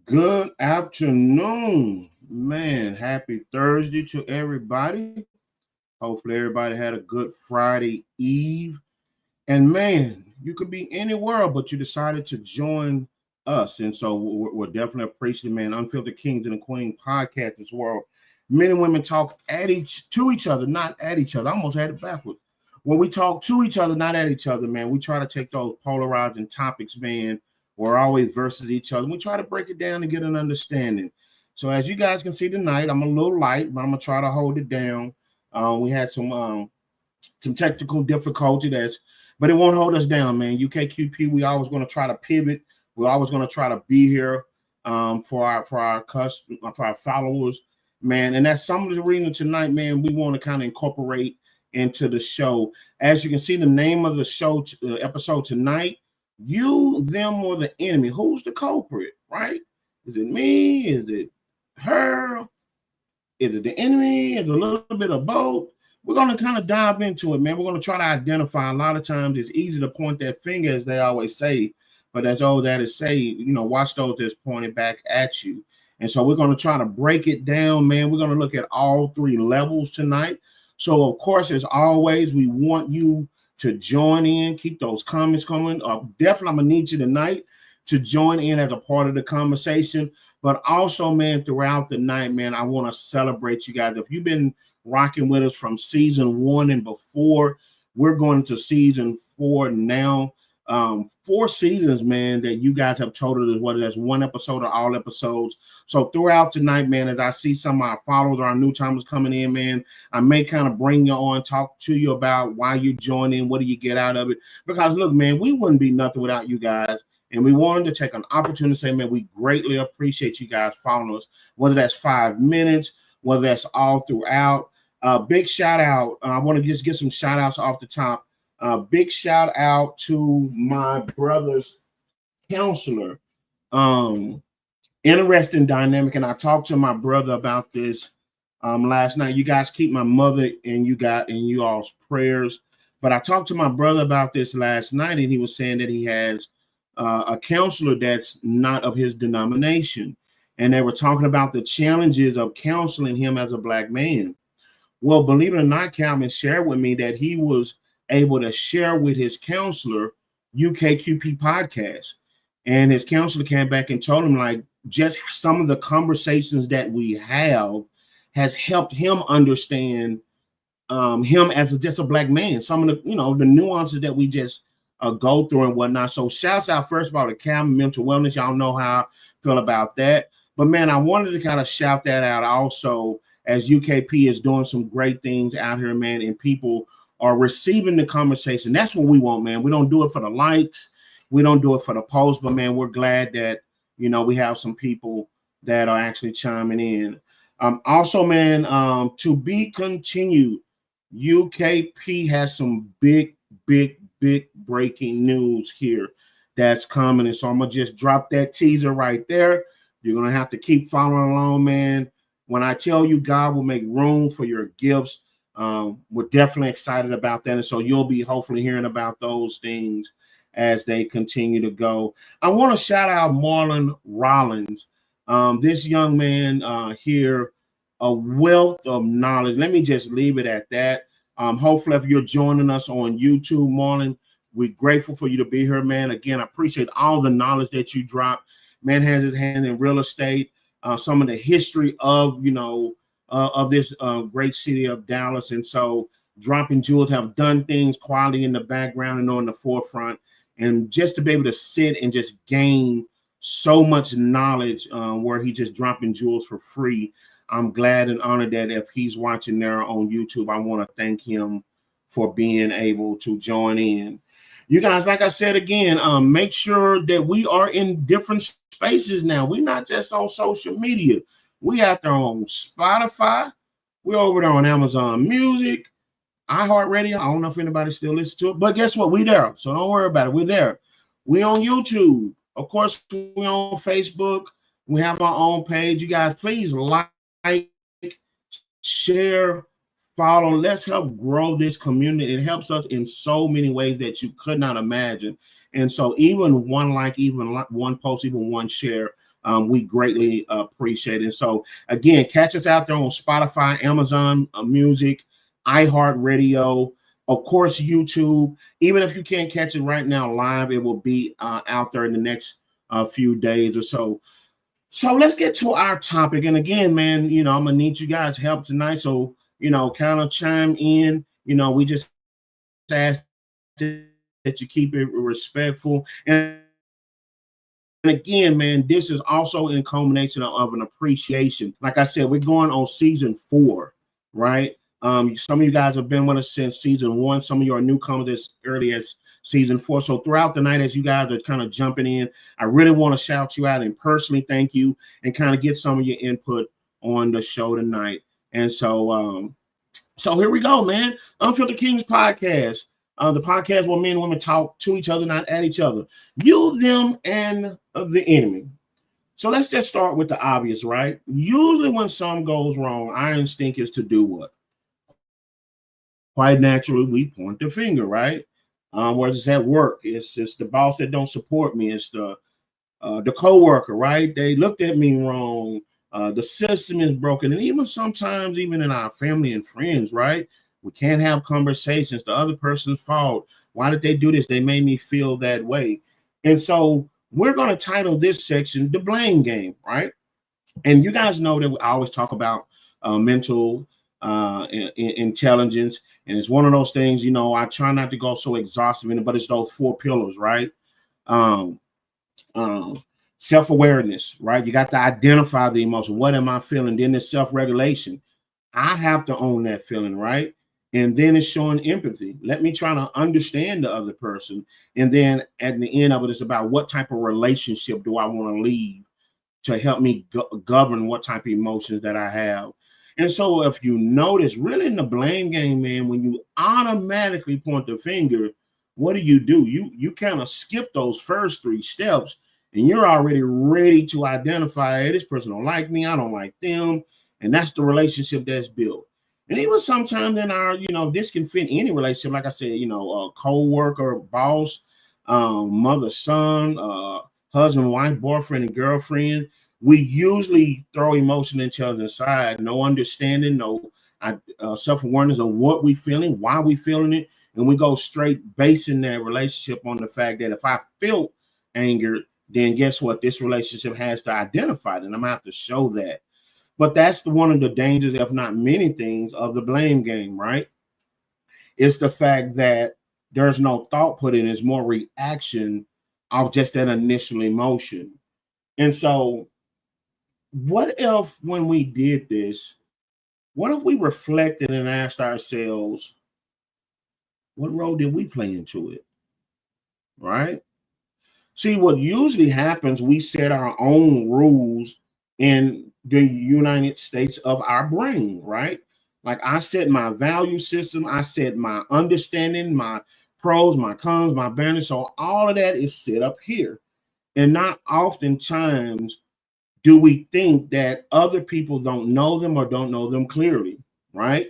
Good afternoon, man. Happy Thursday to everybody. Hopefully, everybody had a good Friday Eve. And man, you could be anywhere, but you decided to join us. And so we're definitely appreciative, man. Unfiltered Kings and the Queen podcast is where men and women talk to each other, not at each other. I almost had it backwards. When we talk to each other, not at each other, man, we try to take those polarizing topics, man. We're always versus each other. We try to break it down and get an understanding. So as you guys can see tonight, I'm a little light, but I'm gonna try to hold it down. We had some technical difficulty but it won't hold us down, man. UKQP, we always going to try to pivot. We're always going to try to be here for our followers, man. And that's some of the reason tonight, man. We want to kind of incorporate into the show. As you can see, the name of the show episode tonight: you, them, or the enemy. Who's the culprit? Right? Is it me? Is it her? Is it the enemy? Is it a little bit of both? We're going to kind of dive into it, man. We're going to try to identify. A lot of times it's easy to point that finger, as they always say, but as all that is say, watch those that's pointed back at you. And so we're going to try to break it down, man. We're going to look at all three levels tonight. So, of course, as always, we want you to join in. Keep those comments coming. Definitely, I'm going to need you tonight to join in as a part of the conversation. But also, man, throughout the night, man, I want to celebrate you guys. If you've been rocking with us from season 1 and before, we're going to season 4 now. 4 seasons, man, that you guys have told us whether that's one episode or all episodes. So throughout tonight, man, as I see some of our followers, our new timers coming in, man, I may kind of bring you on, talk to you about why you join in, what do you get out of it? Because look, man, we wouldn't be nothing without you guys. And we wanted to take an opportunity to say, man, we greatly appreciate you guys following us, whether that's 5 minutes, whether that's all throughout. Big shout out. I want to just get some shout outs off the top. Big shout out to my brother's counselor. Interesting dynamic. And I talked to my brother about this last night. You guys keep my mother and you all's prayers. But I talked to my brother about this last night, and he was saying that he has a counselor that's not of his denomination. And they were talking about the challenges of counseling him as a Black man. Well, believe it or not, Calvin shared with me that he was able to share with his counselor UKQP podcast. And his counselor came back and told him, like, just some of the conversations that we have has helped him understand him as just a Black man. Some of the, the nuances that we just go through and whatnot. So shouts out, first of all, to Calvin Mental Wellness. Y'all know how I feel about that. But, man, I wanted to kind of shout that out also, as UKP is doing some great things out here, man, and people are receiving the conversation. That's what we want, man. We don't do it for the likes. We don't do it for the post, but, man, we're glad that, we have some people that are actually chiming in. Also, man, to be continued, UKP has some big breaking news here that's coming. And so I'm going to just drop that teaser right there. You're going to have to keep following along, man. When I tell you God will make room for your gifts, we're definitely excited about that. And so you'll be hopefully hearing about those things as they continue to go. I want to shout out Marlon Rollins. This young man here, a wealth of knowledge. Let me just leave it at that. Hopefully, if you're joining us on YouTube, Marlon, we're grateful for you to be here, man. Again, I appreciate all the knowledge that you drop. Man has his hand in real estate. Some of the history of, of this great city of Dallas. And so dropping jewels, have done things quality in the background and on the forefront. And just to be able to sit and just gain so much knowledge where he just dropping jewels for free. I'm glad and honored that if he's watching there on YouTube, I want to thank him for being able to join in. You guys, like I said again, make sure that we are in different spaces now. We're not just on social media. We out there on Spotify. We're over there on Amazon Music, iHeartRadio. I don't know if anybody still listens to it, but guess what? We there. So don't worry about it. We're there. We on YouTube. Of course, we on Facebook. We have our own page. You guys, please like, share, follow. Let's help grow this community. It helps us in so many ways that you could not imagine. And so even one like, even one post, even one share we greatly appreciate it. So again, catch us out there on Spotify, Amazon Music, iHeartRadio, of course, YouTube. Even if you can't catch it right now live, it will be out there in the next few days or so. So let's get to our topic. And again, man, I'm gonna need you guys' help tonight. So, kind of chime in. We just ask that you keep it respectful. And again, man, this is also in culmination of an appreciation. Like I said, we're going on season 4, right? Some of you guys have been with us since season 1. Some of you are newcomers as early as season 4. So throughout the night, as you guys are kind of jumping in, I really want to shout you out and personally thank you and kind of get some of your input on the show tonight. And so, so here we go, man. Unfiltered Kings podcast. The podcast where men and women talk to each other, not at each other. You, them, and the enemy. So let's just start with the obvious, right? Usually when something goes wrong, our instinct is to do what? Quite naturally, we point the finger, right? Whether it's at work, it's the boss that don't support me. It's the coworker, right? They looked at me wrong. The system is broken. And even sometimes, even in our family and friends, right? We can't have conversations. The other person's fault. Why did they do this? They made me feel that way. And so we're going to title this section The Blame Game, right? And you guys know that I always talk about mental intelligence. And it's one of those things, I try not to go so exhaustive in it, but it's those 4 pillars, right? Self-awareness, right? You got to identify the emotion. What am I feeling? Then there's self-regulation. I have to own that feeling, right? And then it's showing empathy. Let me try to understand the other person. And then at the end of it, it's about what type of relationship do I want to leave to help me govern what type of emotions that I have. And so if you notice, really in the blame game, man, when you automatically point the finger, what do? You kind of skip those first 3 steps and you're already ready to identify, hey, this person don't like me, I don't like them. And that's the relationship that's built. And even sometimes in our, this can fit any relationship. Like I said, a co-worker, boss, mother, son, husband, wife, boyfriend, and girlfriend. We usually throw emotional intelligence aside, no understanding, no self-awareness of what we feeling, why we feeling it. And we go straight basing that relationship on the fact that if I feel angered, then guess what? This relationship has to identify it, and I'm going to have to show that. But that's one of the dangers, if not many things, of the blame game, right? It's the fact that there's no thought put in. It's more reaction of just that initial emotion. And so what if when we did this, what if we reflected and asked ourselves, what role did we play into it? Right? See, what usually happens, we set our own rules in the United States of our brain, right? Like I set my value system, I set my understanding, my pros, my cons, my boundaries. So all of that is set up here. And not oftentimes do we think that other people don't know them or don't know them clearly, right?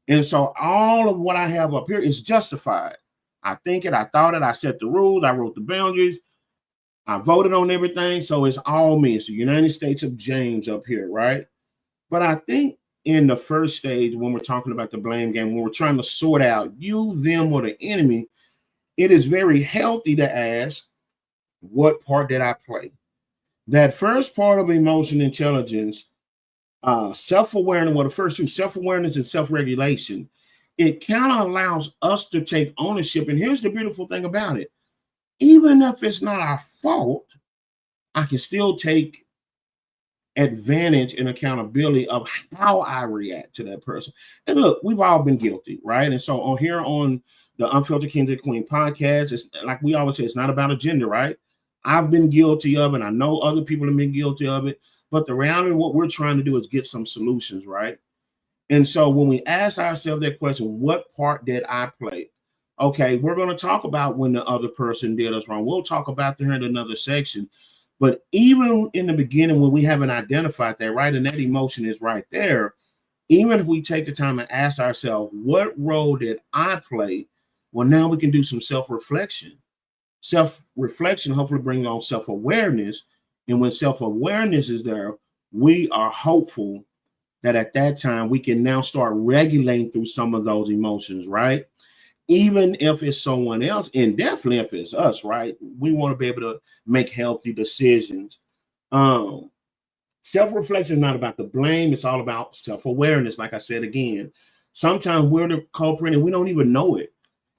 And so all of what I have up here is justified. I think it, I thought it, I set the rules, I wrote the boundaries, I voted on everything. So it's all me. It's the United States of James up here, right? But I think in the first stage, when we're talking about the blame game, when we're trying to sort out you, them, or the enemy, it is very healthy to ask, what part did I play? That first part of emotion intelligence, self-awareness, well, the first 2, self-awareness and self-regulation, it kind of allows us to take ownership. And here's the beautiful thing about it. Even if it's not our fault, I can still take advantage and accountability of how I react to that person. And look, we've all been guilty, right? And so on here on the Unfiltered Kings and Queen podcast, it's like we always say, it's not about a gender, right? I've been guilty of it. I know other people have been guilty of it. But the reality of what we're trying to do is get some solutions, right? And so when we ask ourselves that question, what part did I play? Okay, we're going to talk about when the other person did us wrong. We'll talk about that in another section. But even in the beginning, when we haven't identified that, right, and that emotion is right there, even if we take the time and ask ourselves, what role did I play? Well, now we can do some self-reflection. Self-reflection hopefully brings on self-awareness. And when self-awareness is there, we are hopeful that at that time we can now start regulating through some of those emotions, right? Even if it's someone else, and definitely if it's us, right? We want to be able to make healthy decisions. Um, Self-reflection is not about the blame, it's all about self-awareness. Like I said again, sometimes we're the culprit and we don't even know it.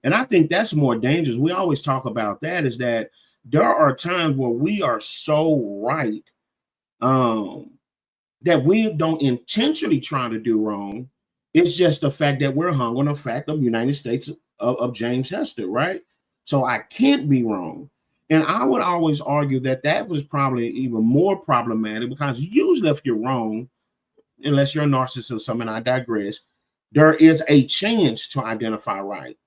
And I think that's more dangerous. We always talk about that, is that there are times where we are so right, um, that we don't intentionally try to do wrong. It's just the fact that we're hung on the fact of United States of James Hester, right? So I can't be wrong. And I would always argue that that was probably even more problematic, because usually if you're wrong, unless you're a narcissist or something, I digress, there is a chance to identify right.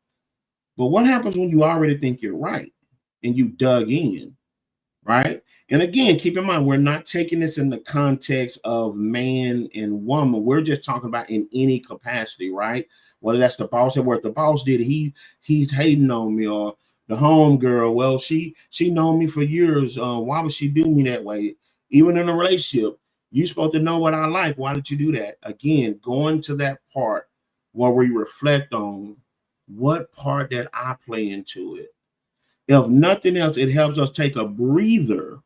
But what happens when you already think you're right and you dug in? Right? And again, keep in mind, we're not taking this in the context of man and woman. We're just talking about in any capacity, right? Whether that's the boss at work, the boss did he's hating on me, or the home girl, well, she known me for years. Why would she do me that way? Even in a relationship, you're supposed to know what I like. Why did you do that? Again, going to that part where we reflect on what part that I play into it. If nothing else, it helps us take a breather.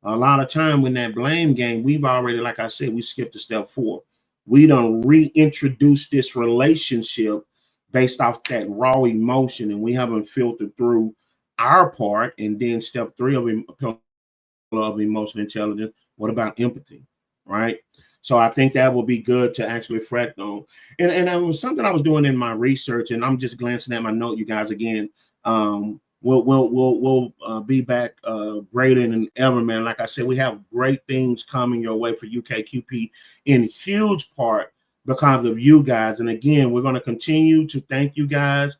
A lot of time in that blame game, we've already, like I said, we skipped a step 4. We don't reintroduce this relationship based off that raw emotion, and we haven't filtered through our part. And then step 3 of emotional intelligence, what about empathy, right? So I think that will be good to actually reflect on. And it was something I was doing in my research, and I'm just glancing at my note, you guys, again. We'll be back greater than ever, man. Like I said, we have great things coming your way for UKQP, in huge part because of you guys. And again, we're going to continue to thank you guys.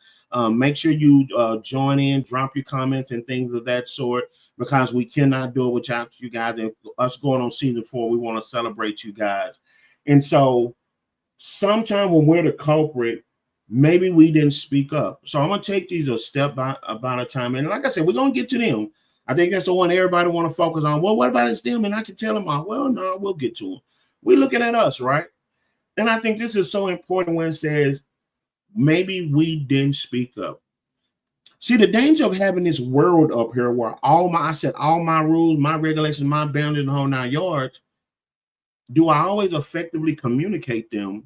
Make sure you join in, drop your comments and things of that sort, because we cannot do it without you guys. And us going on season 4, we want to celebrate you guys. And so sometime when we're the culprit, maybe we didn't speak up. So I'm going to take these a step by about a time. And like I said, we're going to get to them. I think that's the one everybody want to focus on. Well, what about it's them? And I can tell them, well, no, we'll get to them. We're looking at us, right? And I think this is so important when it says, maybe we didn't speak up. See, the danger of having this world up here where all my rules, my regulations, my boundaries, the whole 9 yards, do I always effectively communicate them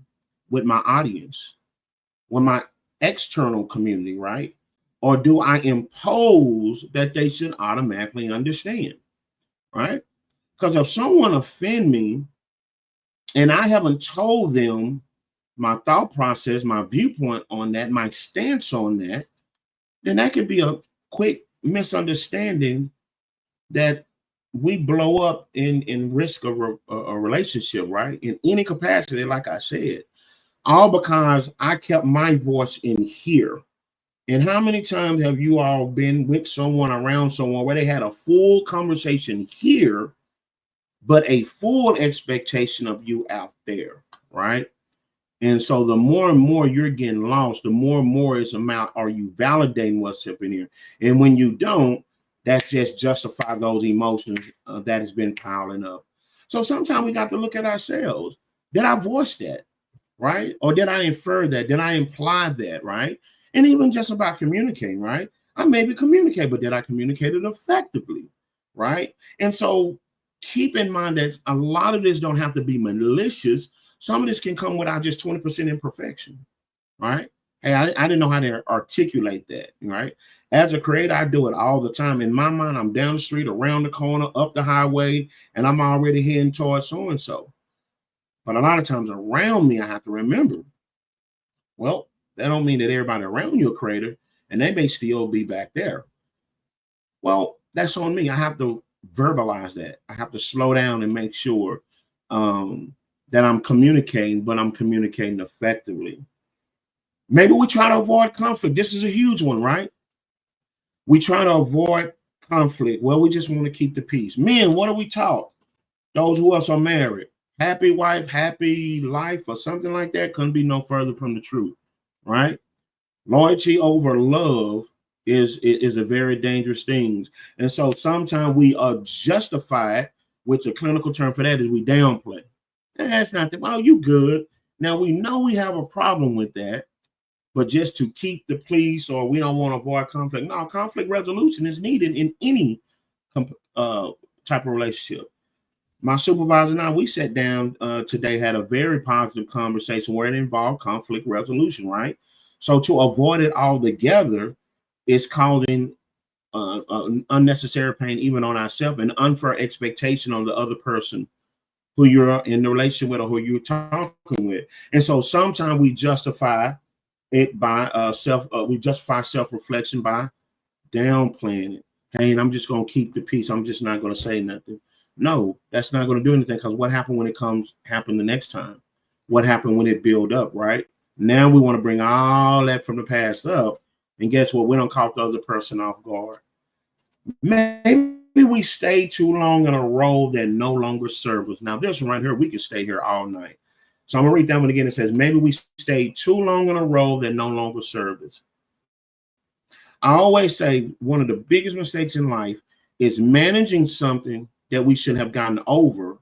with my audience, with my external community, right? Or do I impose that they should automatically understand, right? Because if someone offend me and I haven't told them my thought process, my viewpoint on that, my stance on that, then that could be a quick misunderstanding that we blow up in risk of a relationship, right? In any capacity, like I said, all because I kept my voice in here. And how many times have you all been with someone, around someone, where they had a full conversation here, but a full expectation of you out there, right? And so the more and more you're getting lost, the more and more it's about, are you validating what's up in here? And when you don't, that's just justify those emotions that has been piling up. So sometimes we got to look at ourselves. Did I voice that, right? Or did I infer that? Did I imply that, right? And even just about communicating, right? I maybe communicate, but did I communicate it effectively, right? And so keep in mind that a lot of this don't have to be malicious. Some of this can come without just 20% imperfection, right? Hey, I didn't know how to articulate that, right? As a creator, I do it all the time. In my mind, I'm down the street, around the corner, up the highway, and I'm already heading towards so-and-so. But a lot of times around me, I have to remember, well, that don't mean that everybody around you a creator, and they may still be back there. Well, that's on me. I have to verbalize that. I have to slow down and make sure that I'm communicating, but I'm communicating effectively. Maybe we try to avoid conflict. This is a huge one, right? We try to avoid conflict. Well, we just want to keep the peace. Men, what are we taught? Those who else are married, happy wife, happy life, or something like that, couldn't be no further from the truth, right? Loyalty over love is a very dangerous thing. And so sometimes we justify it, which a clinical term for that is we downplay. That's not the, oh, you good. Now we know we have a problem with that, but just to keep the peace or we don't want to avoid conflict. No, conflict resolution is needed in any type of relationship. My supervisor and I, we sat down today, had a very positive conversation where it involved conflict resolution, right? So to avoid it altogether is causing unnecessary pain even on ourselves and unfair expectation on the other person who you're in the relationship with or who you're talking with. And so sometimes we justify it by we justify self-reflection by downplaying it. Hey, and I'm just going to keep the peace. I'm just not going to say nothing. No, that's not going to do anything, because what happened when it happen the next time? What happened when it build up, right? Now we want to bring all that from the past up, and guess what? We don't caught the other person off guard. Maybe we stay too long in a role that no longer serves us. Now, this one right here, we could stay here all night. So I'm going to read that one again. It says, maybe we stay too long in a role that no longer serves us. I always say one of the biggest mistakes in life is managing something that we should have gotten over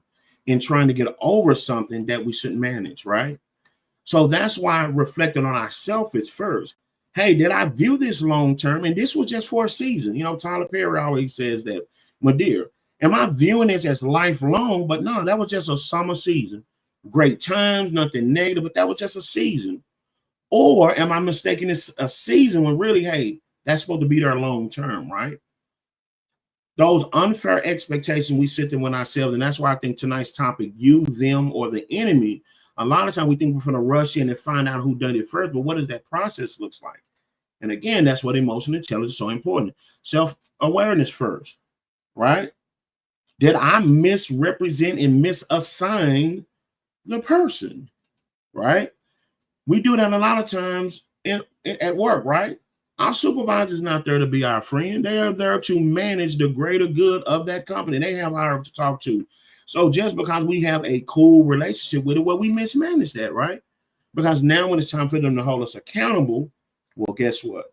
and trying to get over something that we shouldn't manage, right? So that's why reflecting on ourselves is first. Hey, did I view this long term? And this was just for a season. You know, Tyler Perry always says that, my dear, am I viewing this as lifelong? But no, that was just a summer season. Great times, nothing negative, but that was just a season. Or am I mistaking this a season when really, hey, that's supposed to be there long term, right? Those unfair expectations we sit there with ourselves, and that's why I think tonight's topic, you, them, or the enemy, a lot of times we think we're going to rush in and find out who done it first, but what does that process looks like? And again, that's what emotional intelligence is so important. Self-awareness first, right? Did I misrepresent and misassign the person, right? We do that a lot of times at work, right? Our supervisor is not there to be our friend. They are there to manage the greater good of that company. They have our to talk to. So just because we have a cool relationship with it, well, we mismanage that, right? Because now when it's time for them to hold us accountable, well, guess what?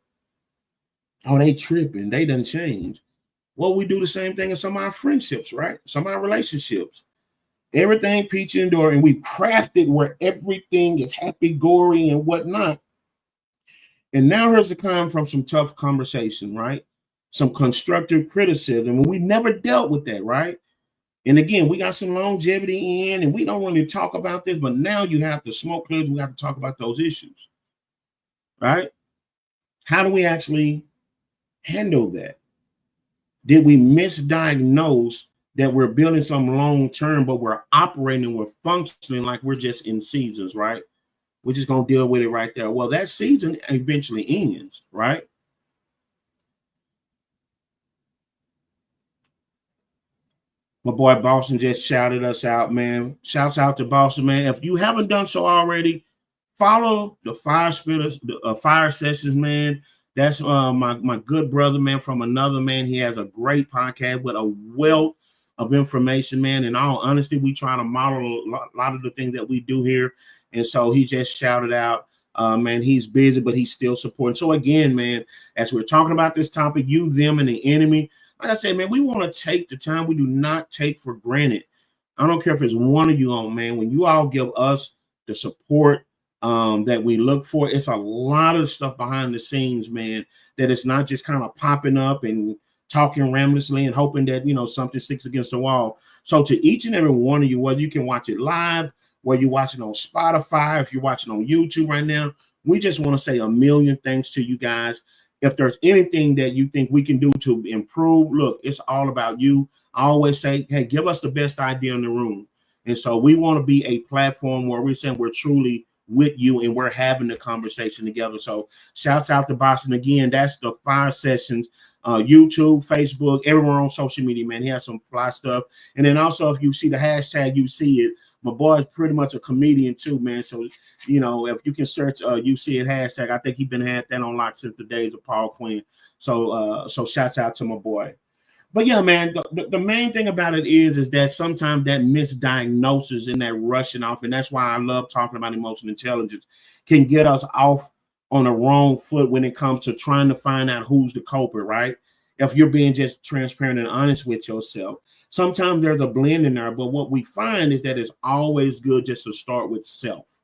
Oh, they tripping. They done changed. Well, we do the same thing in some of our friendships, right? Some of our relationships. Everything peachy and dory, and we crafted where everything is happy-gory and whatnot. And now here's the come from some tough conversation, right? Some constructive criticism. And we never dealt with that, right? And again, we got some longevity in, and we don't really talk about this, but now you have to smoke clears. We have to talk about those issues, right? How do we actually handle that? Did we misdiagnose that we're building some long term, but we're operating, we're functioning like we're just in seasons, right? We're just going to deal with it right there. Well, that season eventually ends, right? My boy Boston just shouted us out, man. Shouts out to Boston, man. If you haven't done so already, follow the Fire Spitters, the Fire Sessions, man. That's my good brother, man, from another man. He has a great podcast with a wealth of information, man. In all honesty, we try to model a lot of the things that we do here. And so he just shouted out, man, he's busy, but he's still supporting. So again, man, as we're talking about this topic, you, them, and the enemy, like I said, man, we want to take the time. We do not take for granted. I don't care if it's one of you on, man. When you all give us the support that we look for, it's a lot of stuff behind the scenes, man, that it's not just kind of popping up and talking ramblessly and hoping that, you know, something sticks against the wall. So to each and every one of you, whether you can watch it live, whether you're watching on Spotify, if you're watching on YouTube right now, we just want to say a million thanks to you guys. If there's anything that you think we can do to improve, look, it's all about you. I always say, hey, give us the best idea in the room. And so we want to be a platform where we're saying we're truly with you and we're having the conversation together. So shouts out to Boston again. That's the Fire Sessions, YouTube, Facebook, everywhere on social media, man. He has some fly stuff. And then also, if you see the hashtag, you see it. My boy is pretty much a comedian too, man. So, you know, if you can search you see it hashtag, I think he's been had that on lock since the days of Paul Quinn. So shouts out to my boy. But yeah, man, the main thing about it is that sometimes that misdiagnosis and that rushing off, and that's why I love talking about emotional intelligence, can get us off on the wrong foot when it comes to trying to find out who's the culprit, right? If you're being just transparent and honest with yourself. Sometimes there's a blend in there, but what we find is that it's always good just to start with self,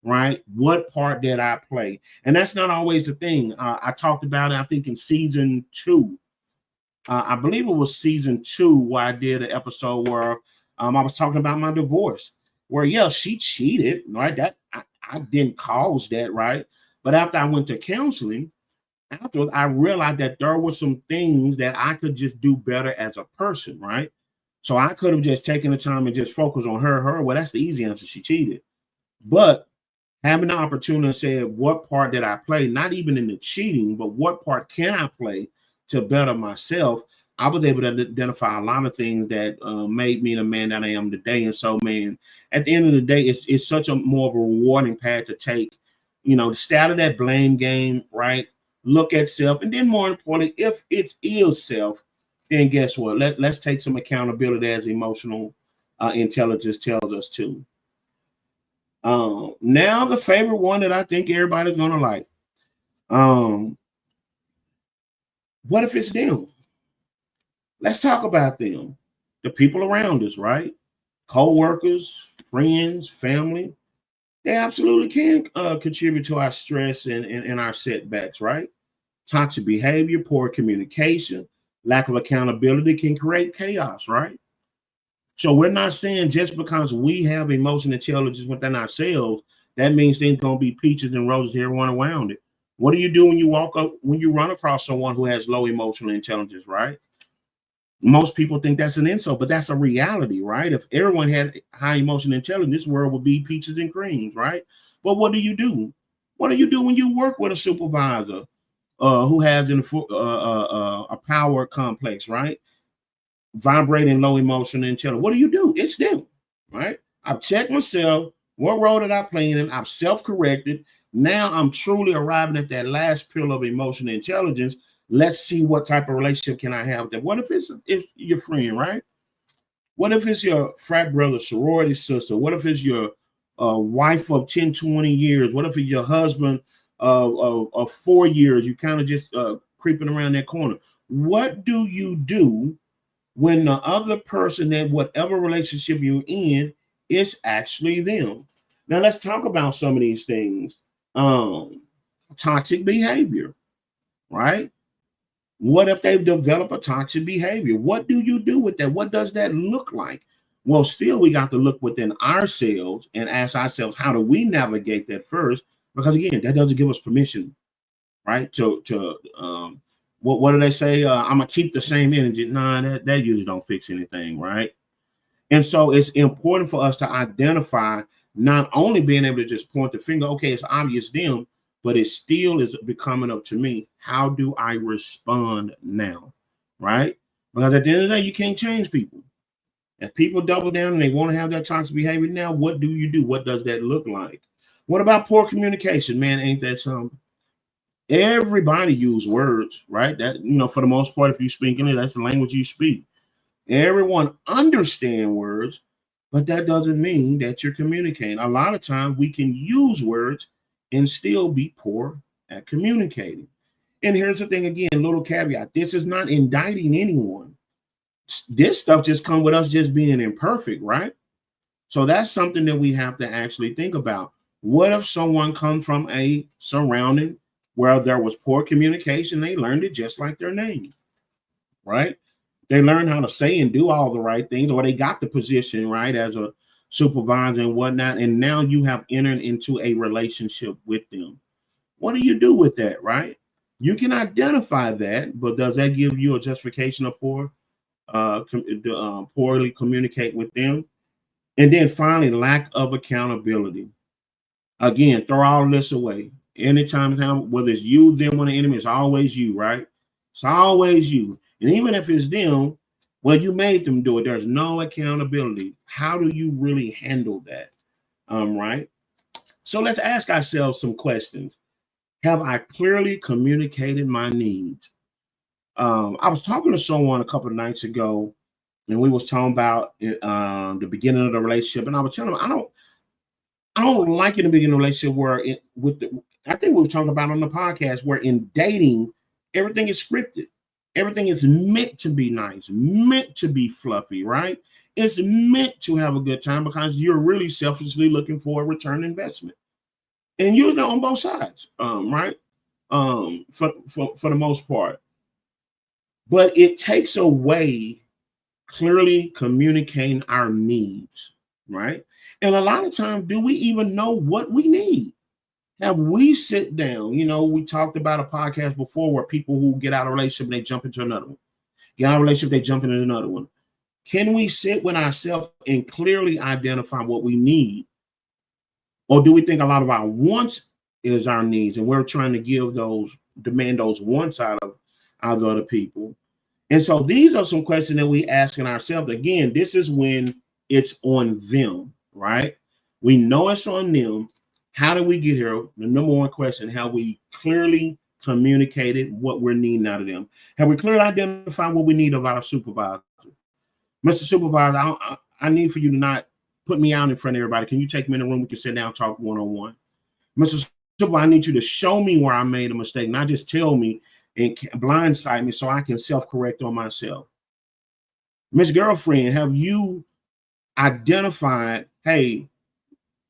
right? What part did I play? And that's not always the thing. I talked about it, I think, in season 2. I believe it was season 2 where I did an episode where I was talking about my divorce, where, yeah, she cheated, right? That I didn't cause that, right? But after I went to counseling, afterwards, I realized that there were some things that I could just do better as a person, right? So I could have just taken the time and just focused on her. Well, that's the easy answer. She cheated. But having the opportunity to say, what part did I play? Not even in the cheating, but what part can I play to better myself? I was able to identify a lot of things that made me the man that I am today. And so, man, at the end of the day, it's such a more of a rewarding path to take, to stay out of that blame game, right? Look at self. And then more importantly, if it is self, then guess what? Let's take some accountability as emotional intelligence tells us to. Now the favorite one that I think everybody's gonna like. What if it's them? Let's talk about them. The people around us, right? Co-workers, friends, family. They absolutely can contribute to our stress and our setbacks, right? Toxic behavior, poor communication, lack of accountability can create chaos, right? So we're not saying just because we have emotional intelligence within ourselves, that means things gonna be peaches and roses to everyone around it. What do you do when you run across someone who has low emotional intelligence, right? Most people think that's an insult, but that's a reality, right? If everyone had high emotional intelligence, this world would be peaches and creams, right? But what do you do? What do you do when you work with a supervisor who has a power complex, right? Vibrating low emotional intelligence. What do you do? It's them, right? I've checked myself. What role did I play in? I've self-corrected. Now I'm truly arriving at that last pillar of emotional intelligence. Let's see what type of relationship can I have with that. What if it's your friend, right? What if it's your frat brother, sorority sister? What if it's your wife of 10, 20 years? What if it's your husband of 4 years? You kind of just creeping around that corner. What do you do when the other person in whatever relationship you're in is actually them? Now let's talk about some of these things. Toxic behavior, right? What if they've developed a toxic behavior? What do you do with that? What does that look like? Well, still, we got to look within ourselves and ask ourselves, how do we navigate that first? Because again, that doesn't give us permission, right? What do they say? I'm gonna keep the same energy. Nah, that usually don't fix anything, right? And so it's important for us to identify, not only being able to just point the finger, okay, it's obvious them, but it still is becoming up to me. How do I respond now? Right? Because at the end of the day, you can't change people. If people double down and they want to have that toxic behavior now, what do you do? What does that look like? What about poor communication? Man, ain't that something? Everybody use words, right? That, for the most part, if you speak in it, that's the language you speak. Everyone understand words, but that doesn't mean that you're communicating. A lot of times we can use words and still be poor at communicating. And here's the thing again, little caveat. This is not indicting anyone. This stuff just comes with us just being imperfect, right? So that's something that we have to actually think about. What if someone comes from a surrounding where there was poor communication? They learned it just like their name, right? They learn how to say and do all the right things, or they got the position, right, as a supervisor and whatnot. And now you have entered into a relationship with them. What do you do with that, right? You can identify that, but does that give you a justification of poorly communicate with them? And then finally, lack of accountability. Again, throw all this away. Anytime, whether it's you, them, or the enemy, it's always you, right? It's always you. And even if it's them, well, you made them do it. There's no accountability. How do you really handle that? Right? So let's ask ourselves some questions. Have I clearly communicated my needs? I was talking to someone a couple of nights ago, and we was talking about the beginning of the relationship, and I was telling them I don't like in the beginning of the relationship where I think we were talking about on the podcast where in dating, everything is scripted. Everything is meant to be nice, meant to be fluffy, right? It's meant to have a good time because you're really selfishly looking for a return investment. And usually on both sides, right? For the most part. But it takes away clearly communicating our needs, right? And a lot of times, do we even know what we need? Have we sit down? We talked about a podcast before where people who get out of a relationship, they jump into another one. Get out of a relationship, they jump into another one. Can we sit with ourselves and clearly identify what we need? Or do we think a lot of our wants is our needs and we're trying to demand those wants out of other people? And so these are some questions that we asking ourselves. Again, this is when it's on them, right? We know it's on them. How do we get here? The number one question, have we clearly communicated what we're needing out of them? Have we clearly identified what we need of our supervisor? Mr. Supervisor, I need for you to not put me out in front of everybody. Can you take me in the room? We can sit down and talk one-on-one. Mr. Supervisor, I need you to show me where I made a mistake, not just tell me and blindside me so I can self-correct on myself. Miss Girlfriend, have you identified, hey,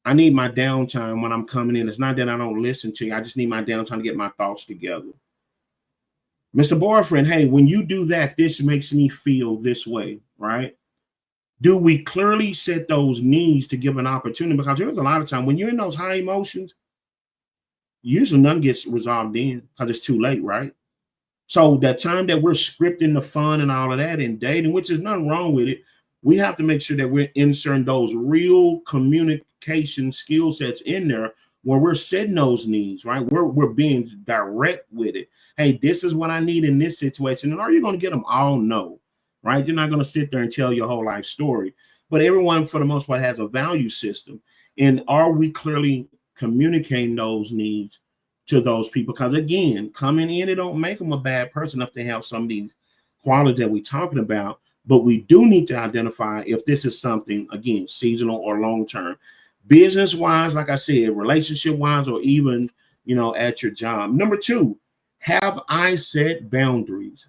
I need my downtime when I'm coming in. It's not that I don't listen to you. I just need my downtime to get my thoughts together. Mr. Boyfriend, hey, when you do that, this makes me feel this way, right? Do we clearly set those needs to give an opportunity? Because there's a lot of time when you're in those high emotions, usually none gets resolved in because it's too late, right? So that time that we're scripting the fun and all of that in dating, which is nothing wrong with it, we have to make sure that we're inserting those real communication skill sets in there where we're setting those needs, right? We're being direct with it. Hey, this is what I need in this situation. And are you going to get them all? No, right? You're not going to sit there and tell your whole life story. But everyone, for the most part, has a value system. And are we clearly communicating those needs to those people? Because again, coming in, it don't make them a bad person if they have some of these qualities that we're talking about. But we do need to identify if this is something, again, seasonal or long-term. Business-wise, like I said, relationship-wise, or even, at your job. Number 2, have I set boundaries?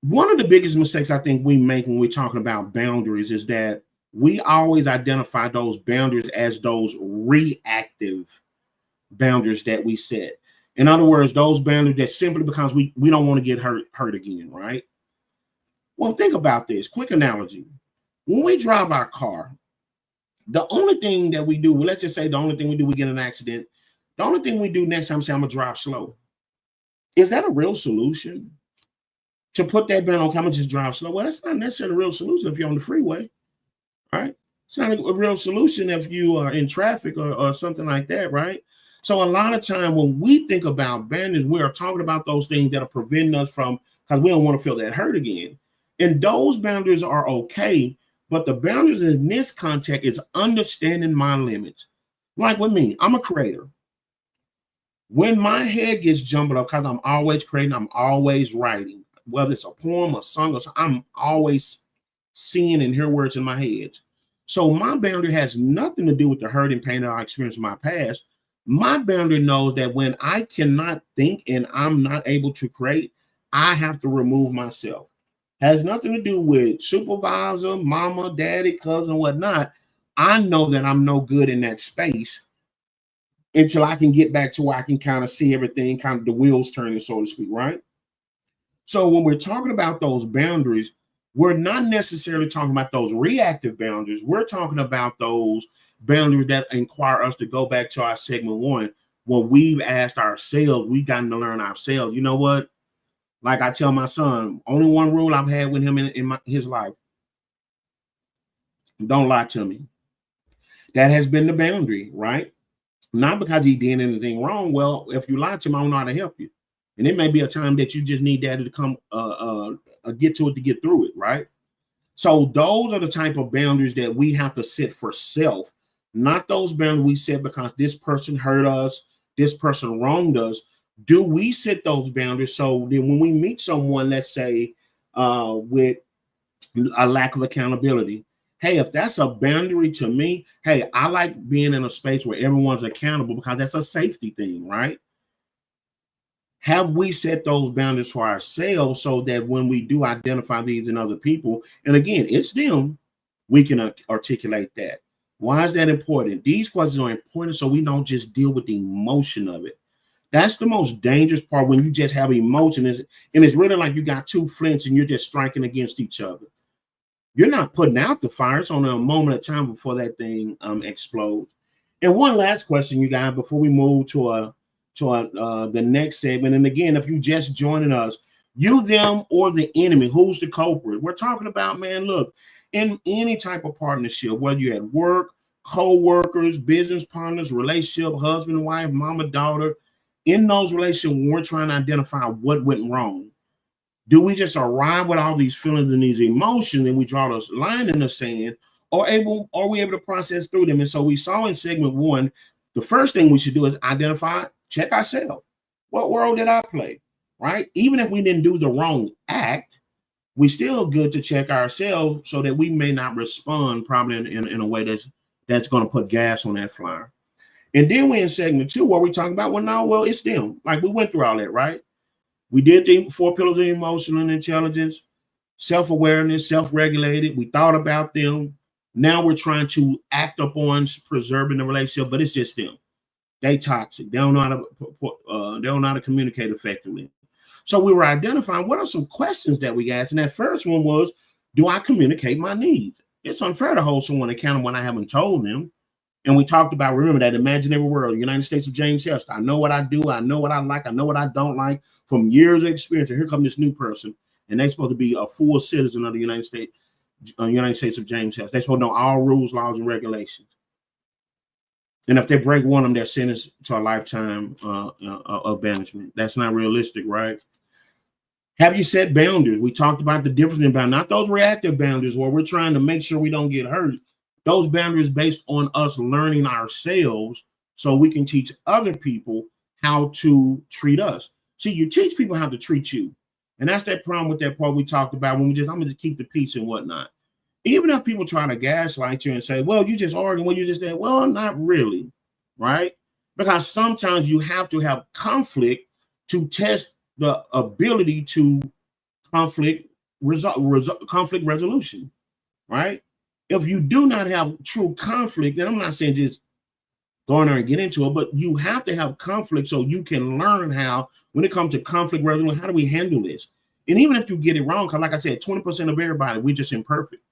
One of the biggest mistakes I think we make when we're talking about boundaries is that we always identify those boundaries as those reactive boundaries that we set. In other words, those boundaries that simply because we don't want to get hurt again, right? Well, think about this. Quick analogy. When we drive our car, the only thing that we do, let's just say the only thing we do, we get in an accident. The only thing we do next time, say I'm going to drive slow. Is that a real solution? To put that bound, okay, I'm going to just drive slow. Well, that's not necessarily a real solution if you're on the freeway, right? It's not a real solution if you are in traffic or something like that, right? So a lot of time when we think about boundaries, we are talking about those things that are preventing us from, because we don't want to feel that hurt again. And those boundaries are okay, but the boundaries in this context is understanding my limits. Like with me, I'm a creator. When my head gets jumbled up, because I'm always creating, I'm always writing, whether it's a poem, a song, or something, I'm always seeing and hear words in my head. So my boundary has nothing to do with the hurt and pain that I experienced in my past. My boundary knows that when I cannot think and I'm not able to create, I have to remove myself. Has nothing to do with supervisor, mama, daddy, cousin, whatnot. I know that I'm no good in that space until I can get back to where I can kind of see everything, kind of the wheels turning, so to speak, right? So when we're talking about those boundaries, we're not necessarily talking about those reactive boundaries. We're talking about those boundaries that inquire us to go back to our segment 1, when we've asked ourselves, we've gotten to learn ourselves. You know what? Like I tell my son, only one rule I've had with him in his life: don't lie to me. That has been the boundary, right? Not because he did anything wrong. Well, if you lie to him, I don't know how to help you. And it may be a time that you just need daddy to come get to it to get through it, right? So those are the type of boundaries that we have to set for self, not those boundaries we set because this person hurt us, this person wronged us. Do we set those boundaries so then when we meet someone, let's say, with a lack of accountability, Hey, if that's a boundary to me, hey, I like being in a space where everyone's accountable because that's a safety thing, right? Have we set those boundaries for ourselves so that when we do identify these in other people, and again, it's them, we can articulate that. Why is that important? These questions are important so we don't just deal with the emotion of it. That's the most dangerous part when you just have emotion, and it's really like you got two flints and you're just striking against each other. You're not putting out the fire. It's only a moment of time before that thing explodes. And one last question, you guys, before we move to the next segment. And again, if you just joining us, you, them, or the enemy, who's the culprit? We're talking about, man, look, in any type of partnership, whether you're at work, co-workers, business partners, relationship, husband, wife, mama, daughter, in those relationships, we're trying to identify what went wrong. Do we just arrive with all these feelings and these emotions and we draw this line in the sand, or are we able to process through them? And so we saw in segment one, the first thing we should do is identify, check ourselves. What role did I play? Right? Even if we didn't do the wrong act, we still good to check ourselves so that we may not respond probably in a way that's going to put gas on that fire. And then we in segment two where we talk about, well, it's them. Like we went through all that, right? We did the 4 pillars of emotional intelligence, self-awareness, self-regulated. We thought about them. Now we're trying to act upon preserving the relationship, but it's just them. They toxic. They don't know how to communicate effectively. So we were identifying what are some questions that we asked. And that first one was, do I communicate my needs? It's unfair to hold someone accountable when I haven't told them. And we talked about, remember, that imaginary world, United States of James Hester. I know what I do. I know what I like. I know what I don't like from years of experience. And here comes this new person. And they're supposed to be a full citizen of the United States of James Hester. They're supposed to know all rules, laws, and regulations. And if they break one of them, they're sentenced to a lifetime of banishment. That's not realistic, right? Have you set boundaries? We talked about the difference in boundaries, not those reactive boundaries where we're trying to make sure we don't get hurt. Those boundaries based on us learning ourselves so we can teach other people how to treat us. See, you teach people how to treat you. And that's that problem with that part we talked about when I'm going to just keep the peace and whatnot. Even if people try to gaslight you and say, well, you just arguing, well, you just said, well, not really, right? Because sometimes you have to have conflict to test the ability to conflict resolution, right? If you do not have true conflict, and I'm not saying just go in there and get into it, but you have to have conflict so you can learn how, when it comes to conflict resolution, how do we handle this? And even if you get it wrong, because like I said, 20% of everybody, we're just imperfect.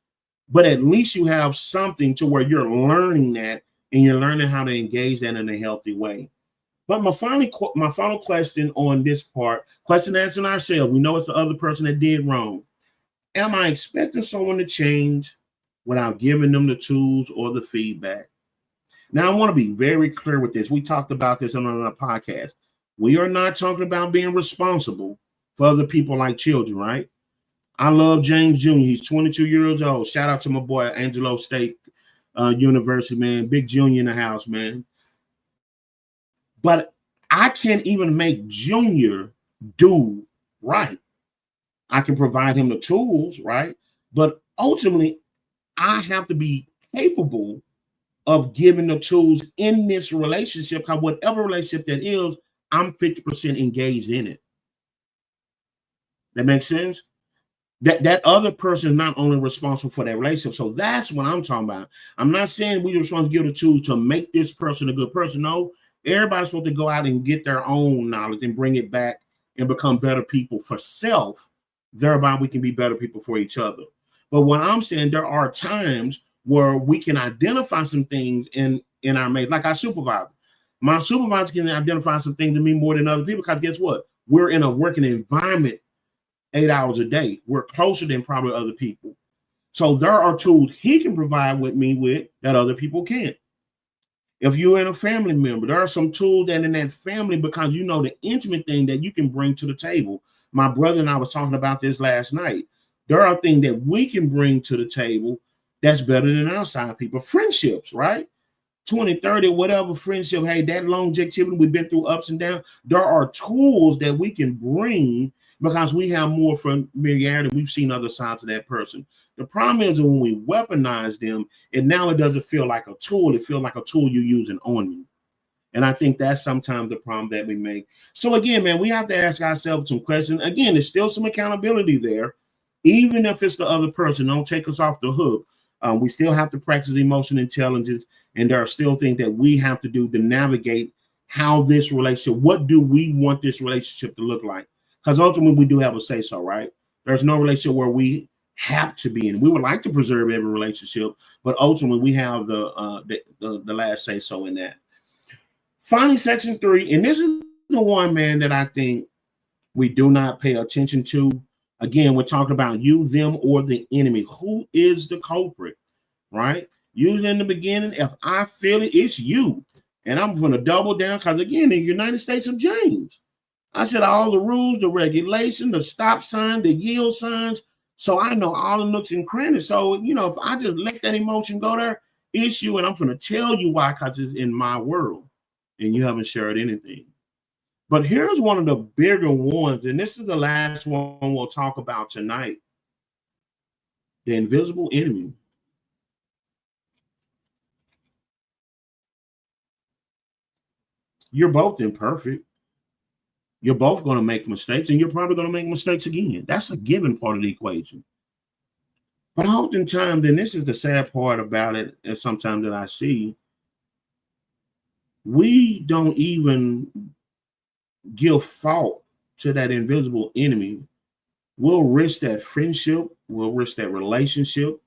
But at least you have something to where you're learning that and you're learning how to engage that in a healthy way. But my final question on this part, question answering ourselves. We know it's the other person that did wrong. Am I expecting someone to change without giving them the tools or the feedback? Now, I want to be very clear with this. We talked about this on another podcast. We are not talking about being responsible for other people like children, right? I love James Jr. He's 22 years old. Shout out to my boy, Angelo State University, man. Big Junior in the house, man. But I can't even make Junior do right. I can provide him the tools, right? But ultimately, I have to be capable of giving the tools in this relationship, because whatever relationship that is, I'm 50% engaged in it. That makes sense? That other person is not only responsible for that relationship. So that's what I'm talking about. I'm not saying we're supposed to give the tools to make this person a good person. No, everybody's supposed to go out and get their own knowledge and bring it back and become better people for self. Thereby, we can be better people for each other. But what I'm saying, there are times where we can identify some things in our mates, like our supervisor. My supervisor can identify some things to me more than other people, because guess what? We're in a working environment 8 hours a day. We're closer than probably other people. So there are tools he can provide me with that other people can't. If you're in a family member, there are some tools that in that family, because you know the intimate thing that you can bring to the table. My brother and I was talking about this last night. There are things that we can bring to the table that's better than outside people. Friendships, right? 20, 30, whatever friendship. Hey, that longevity, we've been through ups and downs. There are tools that we can bring because we have more familiarity. We've seen other sides of that person. The problem is when we weaponize them, and now it doesn't feel like a tool. It feels like a tool you're using on you. And I think that's sometimes the problem that we make. So again, man, we have to ask ourselves some questions. Again, there's still some accountability there. Even if it's the other person, don't take us off the hook. We still have to practice emotional intelligence. And there are still things that we have to do to navigate how this relationship, what do we want this relationship to look like? Because ultimately we do have a say so, right? There's no relationship where we have to be in. We would like to preserve every relationship, but ultimately we have the last say so in that. Finally, section 3, and this is the one, man, that I think we do not pay attention to. Again, we're talking about you, them, or the enemy. Who is the culprit, right? Usually in the beginning, if I feel it, it's you. And I'm going to double down because, again, in the United States of James, I said all the rules, the regulation, the stop sign, the yield signs. So I know all the nooks and crannies. So, if I just let that emotion go there, it's you. And I'm going to tell you why, because it's in my world. And you haven't shared anything. But here's one of the bigger ones, and this is the last one we'll talk about tonight. The invisible enemy. You're both imperfect. You're both going to make mistakes, and you're probably going to make mistakes again. That's a given part of the equation. But oftentimes, and this is the sad part about it, and sometimes that I see, we don't even give fault to that invisible enemy. We'll risk that friendship. We'll risk that relationship.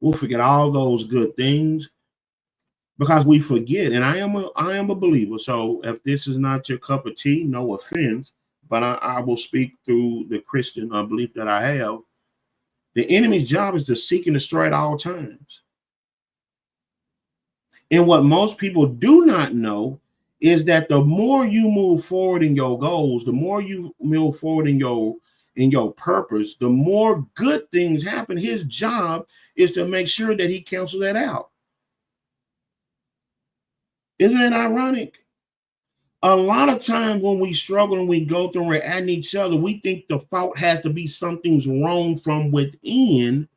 We'll forget all those good things because we forget. And I am a believer. So if this is not your cup of tea, no offense, but I will speak through the Christian belief that I have. The enemy's job is to seek and destroy at all times. And what most people do not know is that the more you move forward in your goals, the more you move forward in your purpose, the more good things happen. His job is to make sure that he cancels that out. Isn't it ironic? A lot of times when we struggle and we go through and we're at each other, we think the fault has to be something's wrong from within.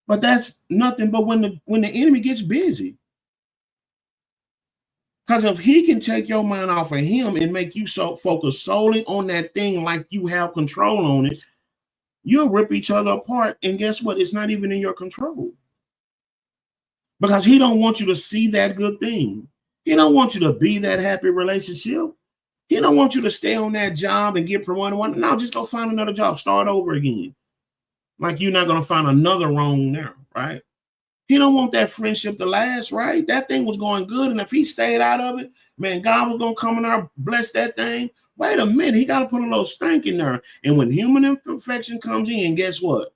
But that's nothing but when the enemy gets busy. Because if he can take your mind off of him and make you so focus solely on that thing like you have control on it, you'll rip each other apart. And guess what? It's not even in your control. Because he don't want you to see that good thing. He don't want you to be that happy relationship. He don't want you to stay on that job and get promoted. No, just go find another job. Start over again. Like you're not going to find another wrong there, right? He don't want that friendship to last, right? That thing was going good. And if he stayed out of it, man, God was going to come in there, bless that thing. Wait a minute. He got to put a little stank in there. And when human imperfection comes in, guess what?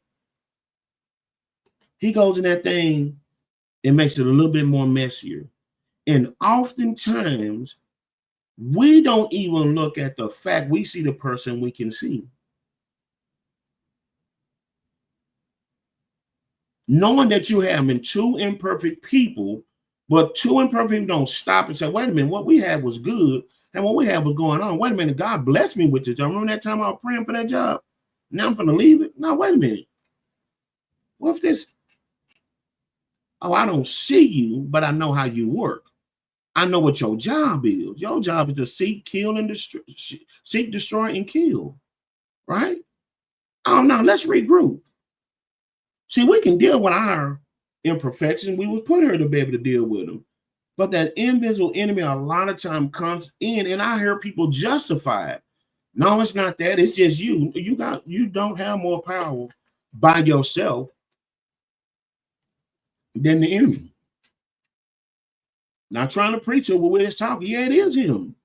He goes in that thing and makes it a little bit more messier. And oftentimes, we don't even look at the fact we see the person we can see. Knowing that you have been two imperfect people, but two imperfect people don't stop and say, wait a minute, what we had was good. And what we had was going on. Wait a minute, God blessed me with this job. Remember that time I was praying for that job? Now I'm going to leave it? No, wait a minute. What if this? Oh, I don't see you, but I know how you work. I know what your job is. Your job is to seek, kill, and destroy. Seek, destroy, and kill. Right? Oh, no, let's regroup. See, we can deal with our imperfections. We was put here to be able to deal with them. But that invisible enemy a lot of time comes in, and I hear people justify it. No, it's not that. It's just you. You don't have more power by yourself than the enemy. Not trying to preach it, but we're just talking. Yeah, it is him.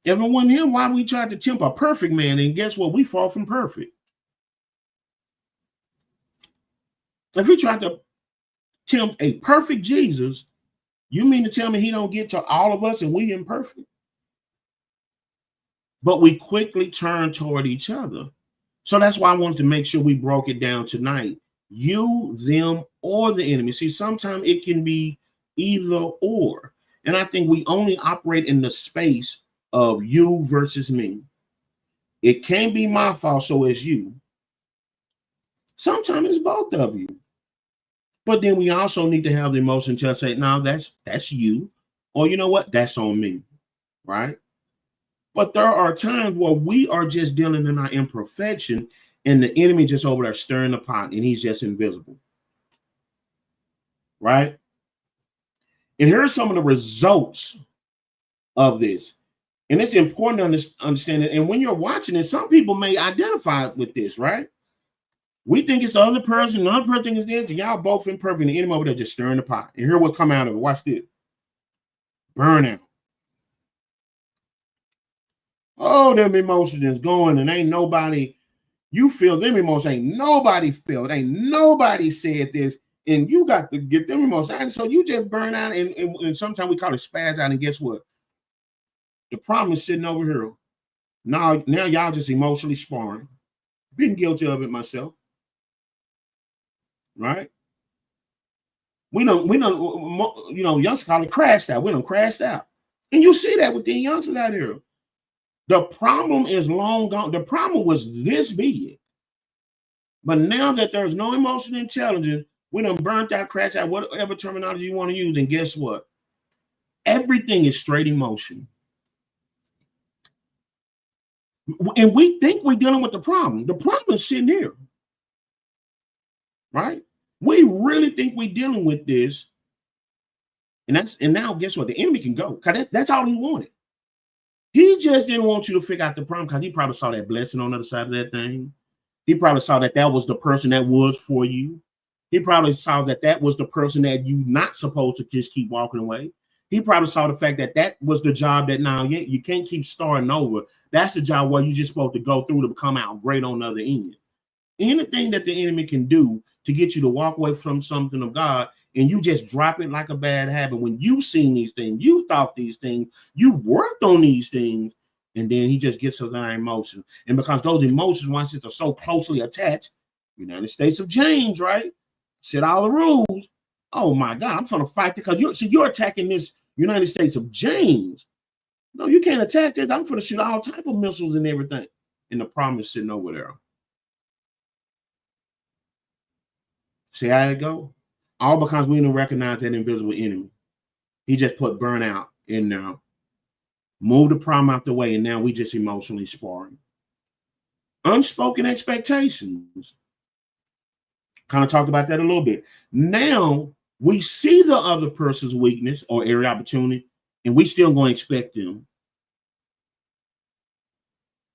If it wasn't him, why we tried to tempt a perfect man? And guess what? We fall from perfect. If we tried to tempt a perfect Jesus, you mean to tell me he don't get to all of us and we imperfect? But we quickly turn toward each other. So that's why I wanted to make sure we broke it down tonight. You, them, or the enemy. See, sometimes it can be either or. And I think we only operate in the space of you versus me. It can't be my fault, so it's you. Sometimes it's both of you. But then we also need to have the emotion to say, no, that's you. Or you know what? That's on me. Right? But there are times where we are just dealing in our imperfection, and the enemy just over there stirring the pot, and he's just invisible. Right? And here are some of the results of this. And it's important to understand it. And when you're watching it, some people may identify with this, right? We think it's the other person, the other person is this, and y'all both imperfect, and the enemy over there just stirring the pot. And here what come out of it. Watch this. Burnout. Oh, them emotions is going, and ain't nobody, you feel them emotions, ain't nobody feel it, ain't nobody said this, and you got to get them emotions. And so you just burn out, and sometimes we call it spaz out, and guess what? The problem is sitting over here. Now y'all just emotionally sparring. Been guilty of it myself. Right? We don't, youngsters call it crashed out. We don't crashed out. And you see that with the youngsters out here. The problem is long gone. The problem was this big. But now that there's no emotional intelligence, we done burnt out, crashed out, whatever terminology you want to use. And guess what? Everything is straight emotion. And we think we're dealing with the problem. The problem is sitting here. Right? We really think we're dealing with this. And now guess what? The enemy can go. Because that's all he wanted. He just didn't want you to figure out the problem because he probably saw that blessing on the other side of that thing. He probably saw that was the person that was for you. He probably saw that was the person that you not supposed to just keep walking away. He probably saw the fact that was the job that now you can't keep starting over. That's the job where you're just supposed to go through to come out great on the other end. Anything that the enemy can do to get you to walk away from something of God, and you just drop it like a bad habit. When you've seen these things, you thought these things, you worked on these things, and then he just gets us our emotions. And because those emotions, once it's so closely attached, United States of James, right? Set all the rules. Oh my God, I'm trying to fight because you're attacking this United States of James. No, you can't attack this. I'm going to shoot all type of missiles and everything. And the problem is sitting over there. See how it go? All because we didn't recognize that invisible enemy. He just put burnout in there. Move the problem out the way, and now we just emotionally sparring. Unspoken expectations. Kind of talked about that a little bit. Now we see the other person's weakness or area of opportunity, and we still going to expect them.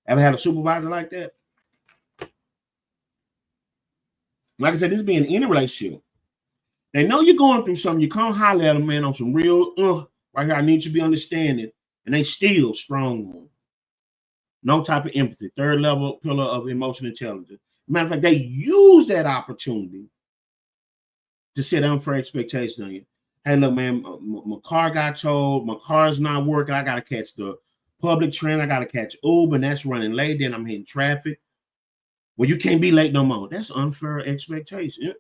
Ever had a supervisor like that? Like I said, this being in a relationship. They know you're going through something. You come holler at them, man, on some real, right here, I need you to be understanding. And they still strong. No type of empathy. Third level pillar of emotional intelligence. Matter of fact, they use that opportunity to set unfair expectations on you. Hey, look, man, my car got towed. My car's not working. I got to catch the public train. I got to catch Uber, and that's running late. Then I'm hitting traffic. Well, you can't be late no more. That's unfair expectation.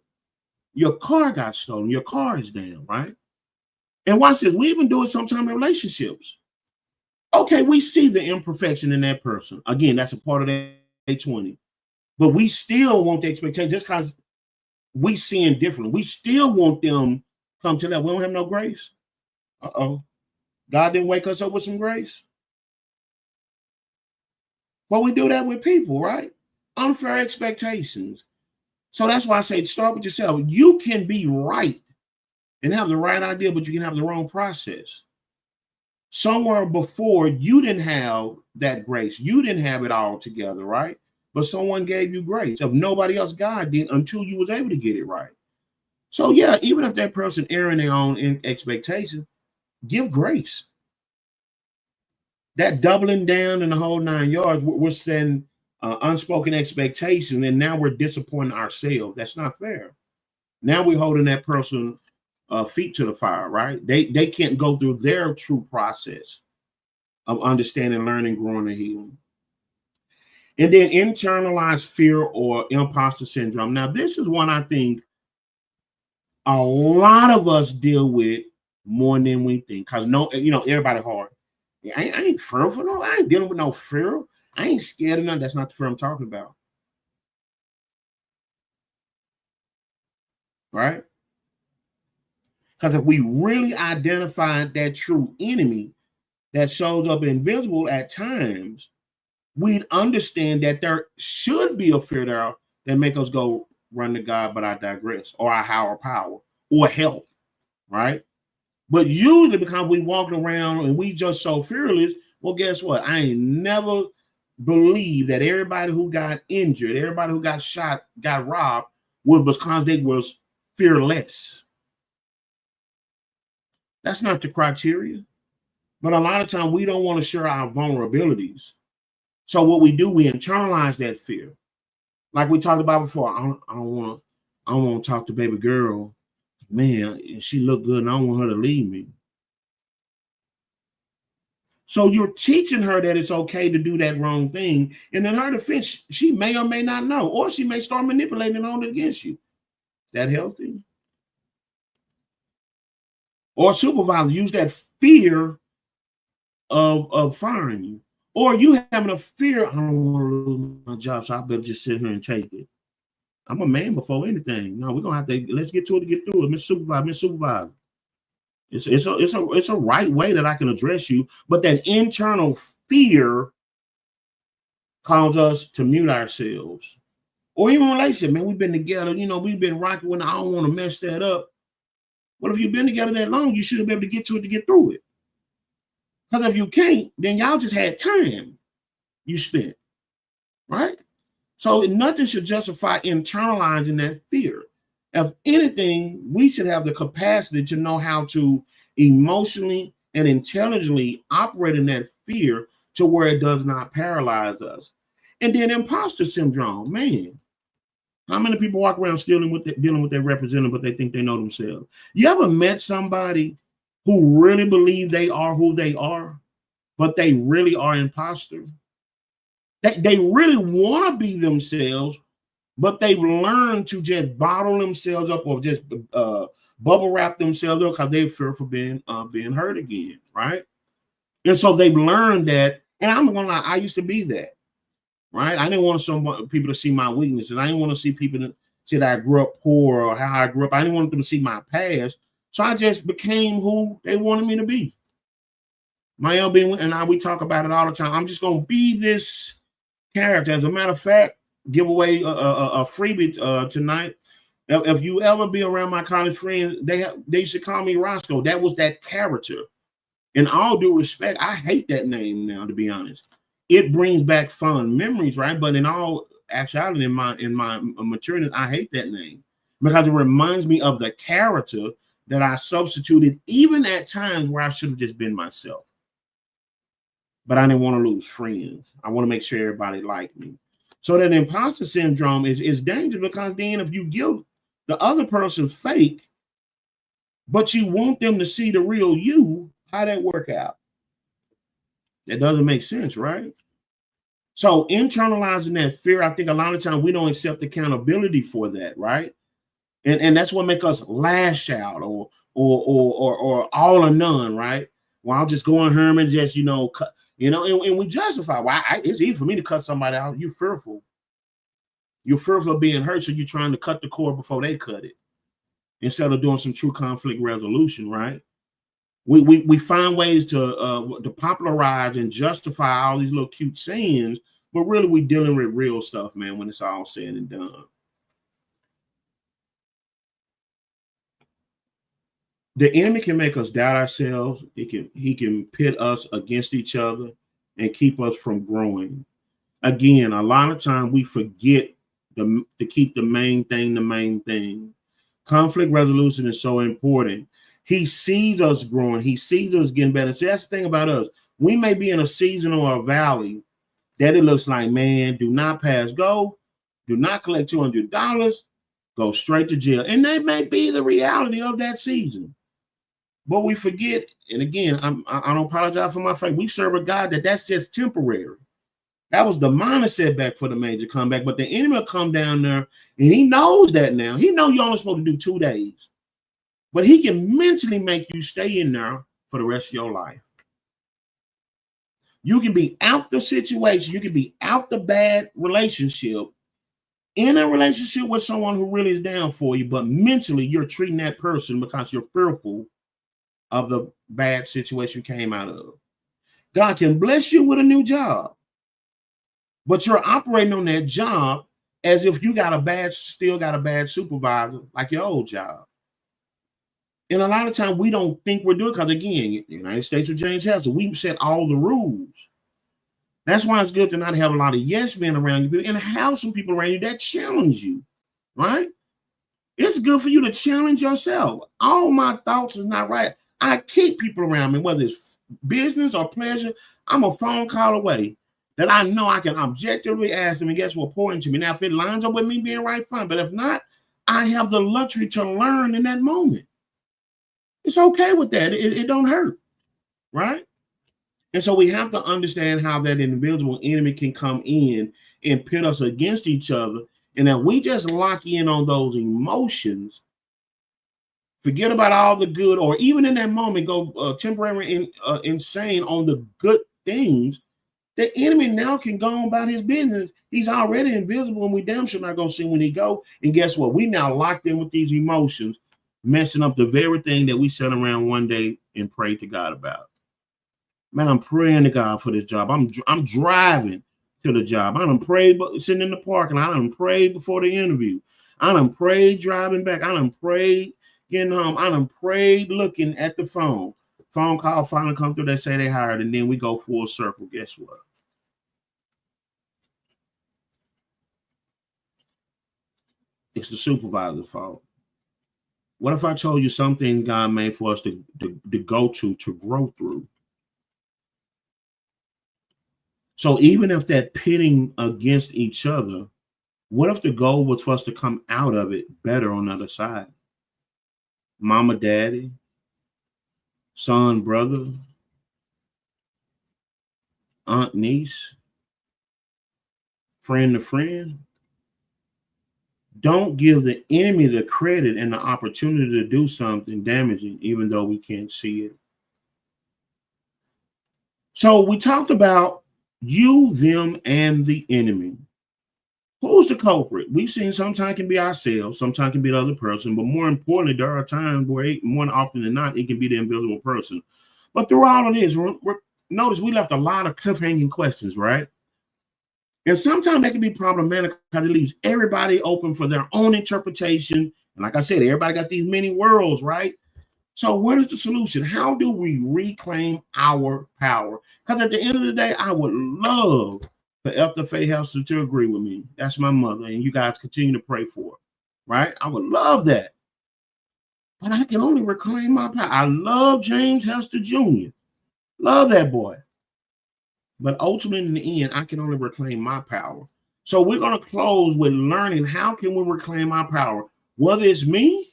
Your car got stolen. Your car is down, right? And watch this. We even do it sometimes in relationships. Okay, we see the imperfection in that person. Again, that's a part of that 20. But we still want the expectation just because we seeing differently. We still want them come to that. We don't have no grace. Uh-oh. God didn't wake us up with some grace. But we do that with people, right? Unfair expectations. So that's why I say start with yourself. You can be right and have the right idea, but you can have the wrong process. Somewhere before, you didn't have that grace. You didn't have it all together, right? But someone gave you grace. If nobody else, God did, until you was able to get it right. So yeah, even if that person erring their own expectation, give grace. That doubling down in the whole 9 yards, we're setting unspoken expectation, and now we're disappointing ourselves. That's not fair. Now we're holding that person feet to the fire, right? They can't go through their true process of understanding, learning, growing, and healing. And then internalized fear or imposter syndrome. Now, this is one I think a lot of us deal with more than we think. Because everybody hard. I ain't fearful. No, I ain't dealing with no fear. I ain't scared of nothing. That's not the fear I'm talking about. right? Because if we really identified that true enemy that shows up invisible at times, we'd understand that there should be a fear there that make us go run to God, but I digress, or our higher power, or help, right? But usually because we walk around and we just so fearless, well, guess what? I ain't never believed that everybody who got injured, everybody who got shot, got robbed, was because they was fearless. That's not the criteria. But a lot of times we don't want to share our vulnerabilities. So what we do, we internalize that fear. Like we talked about before, I don't want to talk to baby girl. Man, she look good and I don't want her to leave me. So you're teaching her that it's okay to do that wrong thing. And in her defense, she may or may not know, or she may start manipulating on it against you. Is that healthy? Or supervisor, use that fear of firing you. Or you having a fear, I don't want to lose my job, so I better just sit here and take it. I'm a man before anything. No, we're gonna have to let's get to it to get through it. Miss Supervisor. It's a right way that I can address you, but that internal fear causes us to mute ourselves. Or even relationship, man, we've been together, we've been rocking when I don't want to mess that up. But if you've been together that long, you should have been able to get to it to get through it. Because if you can't, then y'all just had time you spent, right? So nothing should justify internalizing that fear. If anything, we should have the capacity to know how to emotionally and intelligently operate in that fear to where it does not paralyze us. And then imposter syndrome, man. How many people walk around dealing with their representative, but they think they know themselves? You ever met somebody who really believe they are who they are, but they really are imposters? They really want to be themselves, but they've learned to just bottle themselves up or just bubble wrap themselves up because they fear for being hurt again, right? And so they've learned that, and I'm gonna lie, I used to be that, right? I didn't want people to see my weaknesses. I didn't want to see people to see that I grew up poor or how I grew up. I didn't want them to see my past. So I just became who they wanted me to be. My LB and we talk about it all the time. I'm just gonna be this character. As a matter of fact, give away a freebie tonight. If you ever be around my college friends, they should call me Roscoe. That was that character. In all due respect, I hate that name now, to be honest. It brings back fond memories, right? But in all actuality, in my maturity, I hate that name because it reminds me of the character that I substituted, even at times where I should have just been myself. But I didn't want to lose friends. I want to make sure everybody liked me. So that imposter syndrome is dangerous because then if you give the other person fake, but you want them to see the real you, how'd that work out? That doesn't make sense, right? So internalizing that fear, I think a lot of times we don't accept accountability for that, right? And that's what makes us lash out or all or none, right? Well, I'll just go on Herman, just cut. And we justify why it's easy for me to cut somebody out. You're fearful. You're fearful of being hurt, so you're trying to cut the cord before they cut it, instead of doing some true conflict resolution, right? We find ways to popularize and justify all these little cute sayings, but really we're dealing with real stuff, man, when it's all said and done. The enemy can make us doubt ourselves. He can pit us against each other and keep us from growing. Again, a lot of time we forget to keep the main thing. Conflict resolution is so important. He sees us growing. He sees us getting better. See, that's the thing about us. We may be in a season or a valley that it looks like, man, do not pass go. Do not collect $200. Go straight to jail. And that may be the reality of that season. But we forget, and again, I don't apologize for my faith. We serve a God that's just temporary. That was the minor setback for the major comeback. But the enemy will come down there, and he knows that now. He knows you're only supposed to do 2 days. But he can mentally make you stay in there for the rest of your life. You can be out the situation. You can be out the bad relationship. in a relationship with someone who really is down for you, but mentally you're treating that person because you're fearful of the bad situation you came out of. God can bless you with a new job, but you're operating on that job as if you still got a bad supervisor like your old job. And a lot of times we don't think we're doing, because again, United States of James Hester, we set all the rules. That's why it's good to not have a lot of yes men around you and have some people around you that challenge you, right? It's good for you to challenge yourself. All my thoughts is not right. I keep people around me, whether it's business or pleasure. I'm a phone call away that I know I can objectively ask them, and guess what, pour into me. Now, if it lines up with me being right, fine. But if not, I have the luxury to learn in that moment. It's okay with that. It don't hurt, right? And so we have to understand how that individual enemy can come in and pit us against each other, and that we just lock in on those emotions, forget about all the good, or even in that moment go temporarily insane on the good things. The enemy now can go on about his business. He's already invisible, and we damn sure not going to see when he go. And guess what? We now locked in with these emotions, messing up the very thing that we sat around one day and prayed to God about. Man, I'm praying to God for this job. I'm driving to the job. I done prayed sitting in the parking lot. I done prayed before the interview. I done prayed driving back. I done prayed getting home. I done prayed looking at the phone. Phone call finally come through. They say they hired, and then we go full circle. Guess what? It's the supervisor's fault. What if I told you something God made for us to go to grow through? So even if that pitting against each other, what if the goal was for us to come out of it better on the other side? Mama, daddy, son, brother, aunt, niece, friend to friend. Don't give the enemy the credit and the opportunity to do something damaging, even though we can't see it. So we talked about you, them, and the enemy. Who's the culprit? We've seen sometimes it can be ourselves, sometimes it can be the other person, but more importantly, there are times where more often than not, it can be the invisible person. But through all of this, notice we left a lot of cliffhanging questions, right? And sometimes that can be problematic because it leaves everybody open for their own interpretation. And like I said, everybody got these many worlds, right? So what is the solution? How do we reclaim our power? Because at the end of the day, I would love for Esther Faye Hester to agree with me. That's my mother, and you guys continue to pray for her, right? I would love that. But I can only reclaim my power. I love James Hester Jr. Love that boy. But ultimately, in the end, I can only reclaim my power. So we're going to close with learning how can we reclaim our power, whether it's me,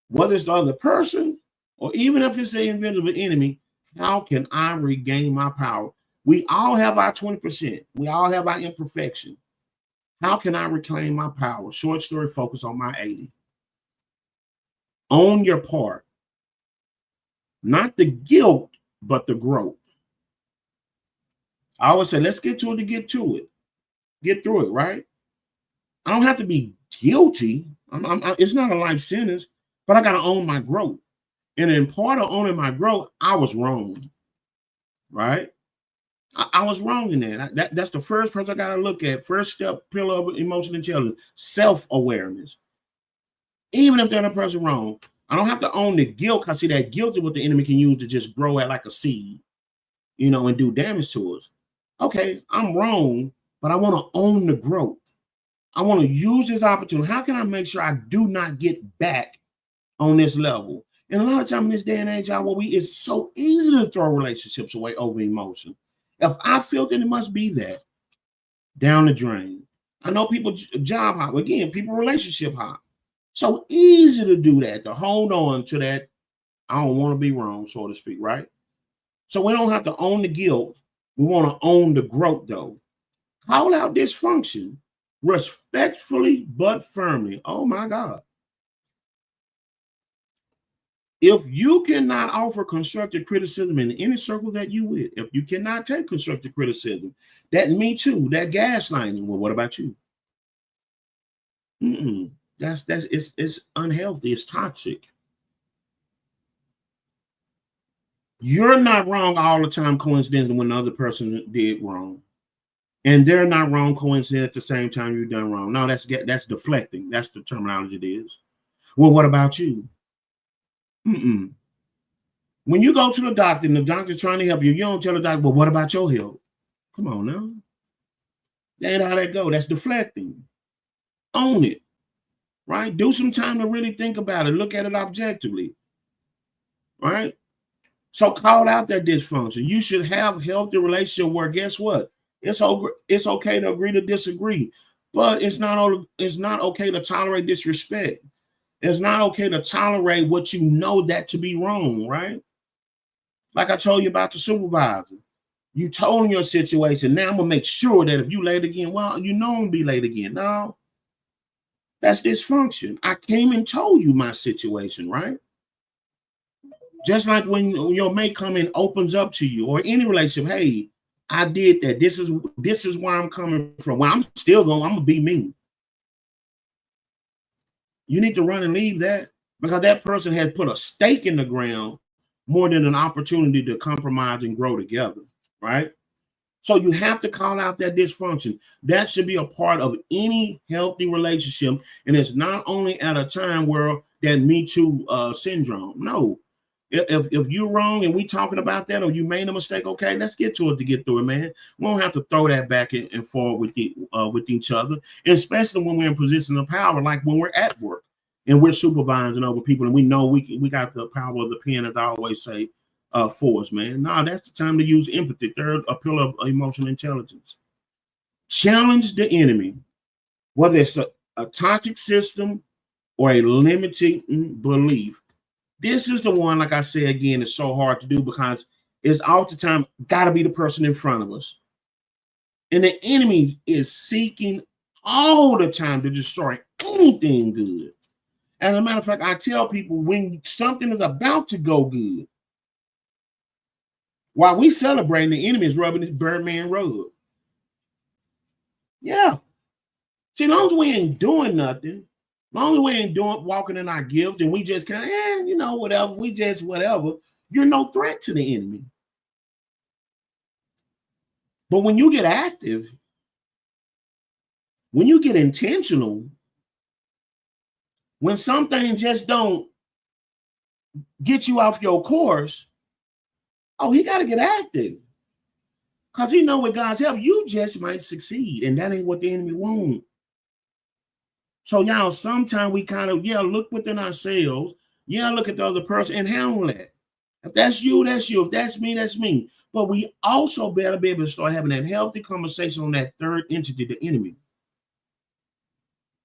whether it's the other person, or even if it's the invisible enemy. How can I regain my power? We all have our 20%. We all have our imperfection. How can I reclaim my power? Short story, focus on my 80. Own your part. Not the guilt, but the growth. I always say, let's get to it to get to it. Get through it, right? I don't have to be guilty. It's not a life sentence, but I got to own my growth. And in part of owning my growth, I was wrong, right? I was wrong in that. That's the first person I got to look at. First step, pillar of emotional intelligence, self-awareness. Even if the other person wrong, I don't have to own the guilt. I see that guilt is what the enemy can use to just grow at like a seed, and do damage to us. Okay, I'm wrong, but I want to own the growth. I want to use this opportunity. How can I make sure I do not get back on this level? And a lot of time in this day and age, it's so easy to throw relationships away over emotion. If I feel that, it must be that down the drain. I know people job hop. Again, people relationship hop. So easy to do that, to hold on to that. I don't want to be wrong, so to speak, right? So we don't have to own the guilt. We want to own the growth, though. Call out dysfunction respectfully but firmly. Oh, my God. If you cannot offer constructive criticism in any circle that you with, if you cannot take constructive criticism, that me too, that gaslighting, well, what about you? It's unhealthy. It's toxic. You're not wrong all the time, coincidentally, when the other person did wrong, and they're not wrong, coincidentally, at the same time you've done wrong. No, that's deflecting. That's the terminology it is. Well, what about you? Mm-mm. When you go to the doctor and the doctor's trying to help you, you don't tell the doctor, well, what about your health? Come on now. That ain't how that go. That's deflecting. Own it, right? Do some time to really think about it. Look at it objectively, right? So call out that dysfunction. You should have a healthy relationship where, guess what? It's okay to agree to disagree, but it's not okay to tolerate disrespect. It's not okay to tolerate what you know that to be wrong, right? Like I told you about the supervisor. You told him your situation. Now I'm gonna make sure that if you late again, well, you know I'm gonna be late again. No, that's dysfunction. I came and told you my situation, right? Just like when your mate come and opens up to you, or any relationship, hey, I did that. This is where I'm coming from. Well, I'm gonna be me. You need to run and leave that, because that person has put a stake in the ground more than an opportunity to compromise and grow together, right? So you have to call out that dysfunction. That should be a part of any healthy relationship. And it's not only at a time where that Me Too syndrome. No. If you're wrong and we talking about that, or you made a mistake, okay, let's get to it to get through it, man. We don't have to throw that back and forward with each other, especially when we're in position of power, like when we're at work and we're supervising over people, and we know we got the power of the pen, as I always say, for us, man. No, that's the time to use empathy. Third, a pillar of emotional intelligence. Challenge the enemy, whether it's a toxic system or a limiting belief. This is the one, like I say again, it's so hard to do because it's all the time got to be the person in front of us. And the enemy is seeking all the time to destroy anything good. As a matter of fact, I tell people when something is about to go good, while we celebrating, the enemy is rubbing his Birdman rug. Yeah. See, as long as we ain't doing nothing, as long as we ain't walking in our gift, and we just kind of, whatever, we just whatever, you're no threat to the enemy. But when you get active, when you get intentional, when something just don't get you off your course, oh, he got to get active. Because he know with God's help, you just might succeed. And that ain't what the enemy wants. So y'all, sometimes we kind of, look within ourselves. Look at the other person and handle that. If that's you, that's you. If that's me, that's me. But we also better be able to start having that healthy conversation on that third entity, the enemy.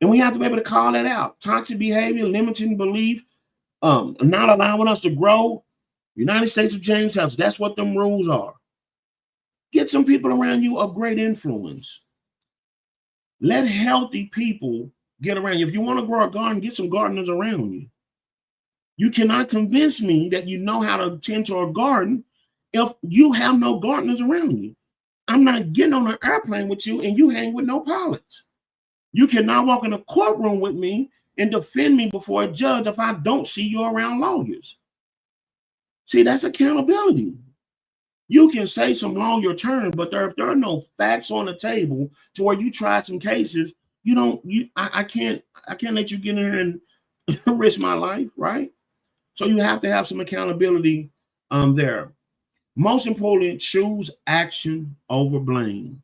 And we have to be able to call that out. Toxic behavior, limiting belief, not allowing us to grow. United States of James House, that's what them rules are. Get some people around you of great influence. Let healthy people get around you. If you want to grow a garden, get some gardeners around you. You cannot convince me that you know how to tend to a garden if you have no gardeners around you. I'm not getting on an airplane with you and you hang with no pilots. You cannot walk in a courtroom with me and defend me before a judge if I don't see you around lawyers. See, that's accountability. You can say some lawyer terms, but if there are no facts on the table to where you try some cases, I can't let you get in here and risk my life, right? So you have to have some accountability there. Most importantly, choose action over blame.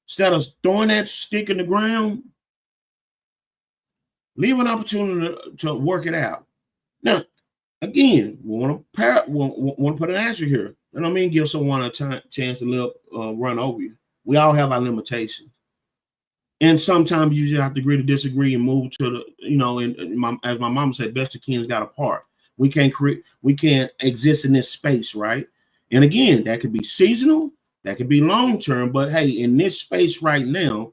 Instead of throwing that stick in the ground, leave an opportunity to work it out. Now, again, we want to put an answer here. I don't mean give someone a chance to run over you. We all have our limitations. And sometimes you just have to agree to disagree and move to the, as my mama said, best of kins got apart. We can't exist in this space, right? And again, that could be seasonal, that could be long-term, but hey, in this space right now,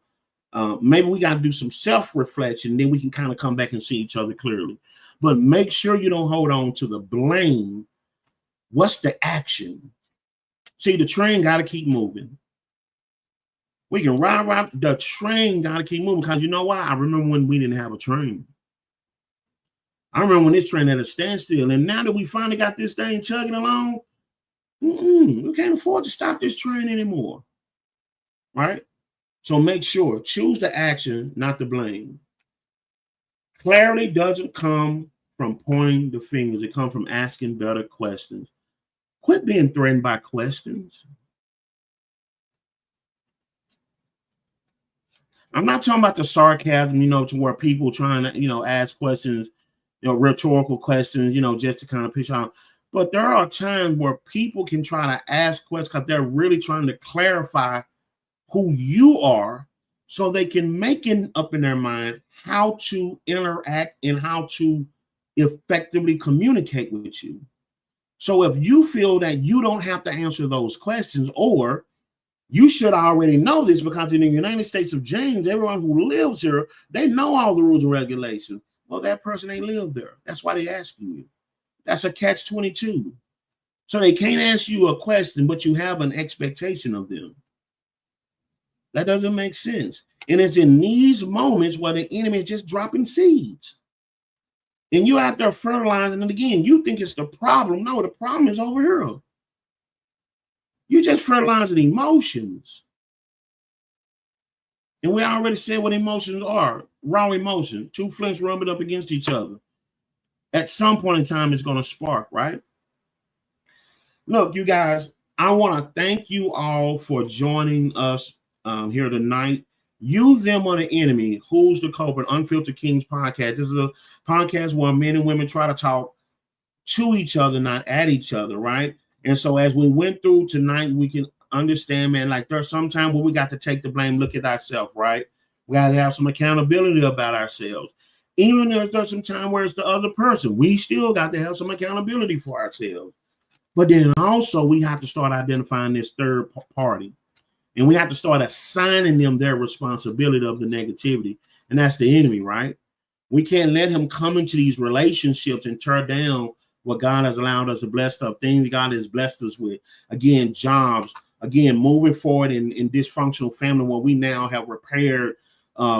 maybe we got to do some self-reflection, then we can kind of come back and see each other clearly. But make sure you don't hold on to the blame. What's the action? See, the train got to keep moving. We can ride. The train got to keep moving because you know why? I remember when we didn't have a train. I remember when this train had a standstill. And now that we finally got this thing chugging along, we can't afford to stop this train anymore. Right? So make sure, choose the action, not the blame. Clarity doesn't come from pointing the fingers. It comes from asking better questions. Quit being threatened by questions. I'm not talking about the sarcasm, to where people trying to, ask questions, rhetorical questions, just to kind of pitch out. But there are times where people can try to ask questions because they're really trying to clarify who you are so they can make it up in their mind how to interact and how to effectively communicate with you. So if you feel that you don't have to answer those questions, or you should already know this because in the United States of James, everyone who lives here, they know all the rules and regulations. Well, that person ain't lived there. That's why they're asking you. That's a catch-22. So they can't ask you a question, but you have an expectation of them. That doesn't make sense. And it's in these moments where the enemy is just dropping seeds. And you out there fertilizing, and again, you think it's the problem. No, the problem is over here. You just fertilizing emotions. And we already said what emotions are. Raw emotion. Two flints rubbing up against each other. At some point in time, it's going to spark, right? Look, you guys, I want to thank you all for joining us here tonight. Use them on the enemy. Who's the Culprit? Unfiltered Kings podcast. This is a podcast where men and women try to talk to each other, not at each other, right? And so as we went through tonight, we can understand, man, like there's some time where we got to take the blame, look at ourselves, right? We got to have some accountability about ourselves. Even if there's some time where it's the other person, we still got to have some accountability for ourselves. But then also we have to start identifying this third party. And we have to start assigning them their responsibility of the negativity. And that's the enemy, right? We can't let him come into these relationships and tear down what God has allowed us to bless up, things God has blessed us with. Again, jobs, again, moving forward in dysfunctional family where we now have repaired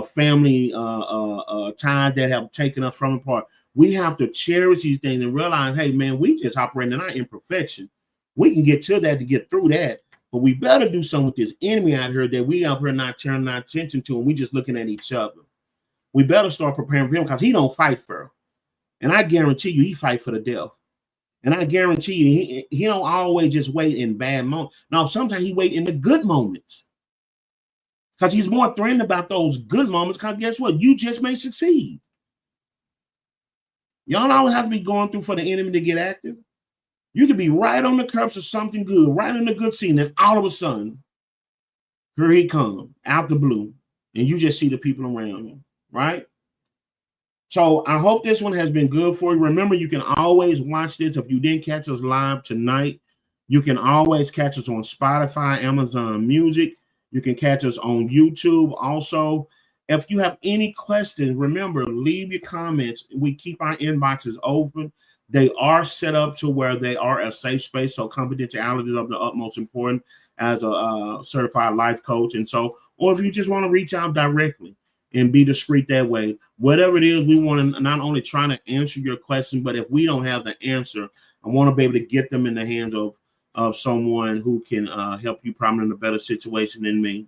family ties that have taken us from apart. We have to cherish these things and realize, hey, man, we just operating in our imperfection. We can get to that to get through that. But we better do something with this enemy out here that we out here not turning our attention to, and we just looking at each other. We better start preparing for him because he don't fight for. And I guarantee you, he fight for the death. And I guarantee you, he don't always just wait in bad moments. No, sometimes he wait in the good moments. Because he's more threatened about those good moments because guess what? You just may succeed. Y'all don't always have to be going through for the enemy to get active. You could be right on the curbs of something good, right in the good scene, and all of a sudden, here he comes, out the blue, and you just see the people around him, right? So I hope this one has been good for you. Remember, you can always watch this. If you didn't catch us live tonight, you can always catch us on Spotify, Amazon Music. You can catch us on YouTube also. If you have any questions, remember, leave your comments. We keep our inboxes open. They are set up to where they are a safe space, so confidentiality is of the utmost importance as a certified life coach. And so, or if you just want to reach out directly and be discreet that way, whatever it is, we want to not only try to answer your question, but if we don't have the answer, I want to be able to get them in the hands of someone who can help you probably in a better situation than me.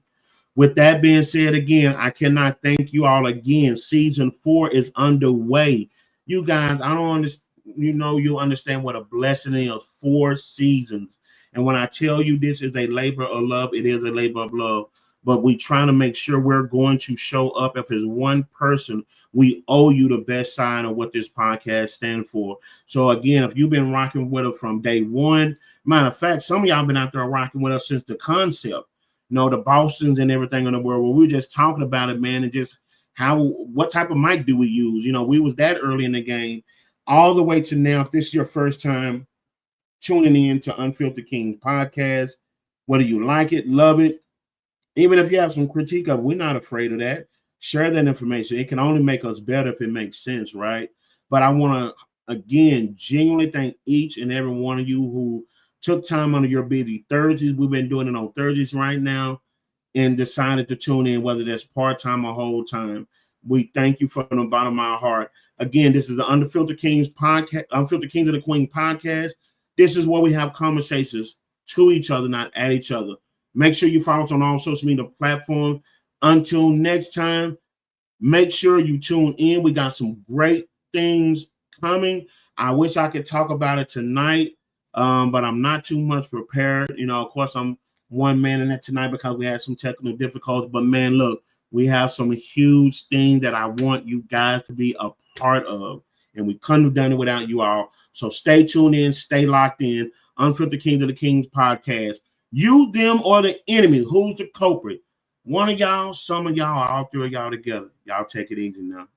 With that being said, again, I cannot thank you all again. Season 4 is underway. You guys, I don't understand. You understand what a blessing is. 4 seasons. And when I tell you this is a labor of love, it is a labor of love. But we trying to make sure we're going to show up. If it's one person, we owe you the best side of what this podcast stands for. So again, if you've been rocking with us from day one, matter of fact, some of y'all been out there rocking with us since the concept, the Bostons and everything in the world, where we were just talking about it, man, and just what type of mic do we use? We was that early in the game. All the way to now, if this is your first time tuning in to Unfiltered Kings podcast, whether you like it, love it, even if you have some critique of it, we're not afraid of that. Share that information. It can only make us better if it makes sense, right? But I want to, again, genuinely thank each and every one of you who took time out of your busy Thursdays. We've been doing it on Thursdays right now. and decided to tune in, whether that's part-time or whole time. We thank you from the bottom of our heart. Again, this is the Unfiltered Kings podcast, Unfiltered Kings of the Queen podcast. This is where we have conversations to each other, not at each other. Make sure you follow us on all social media platforms. Until next time, make sure you tune in. We got some great things coming. I wish I could talk about it tonight, but I'm not too much prepared. Of course, I'm one man in it tonight because we had some technical difficulties. But man, look, we have some huge things that I want you guys to be a part of, and we couldn't have done it without you all. So stay tuned in, stay locked in. Unfiltered Kings of the Kings podcast. You, them, or the enemy? Who's the culprit? One of y'all, some of y'all, all three of y'all together. Y'all take it easy now.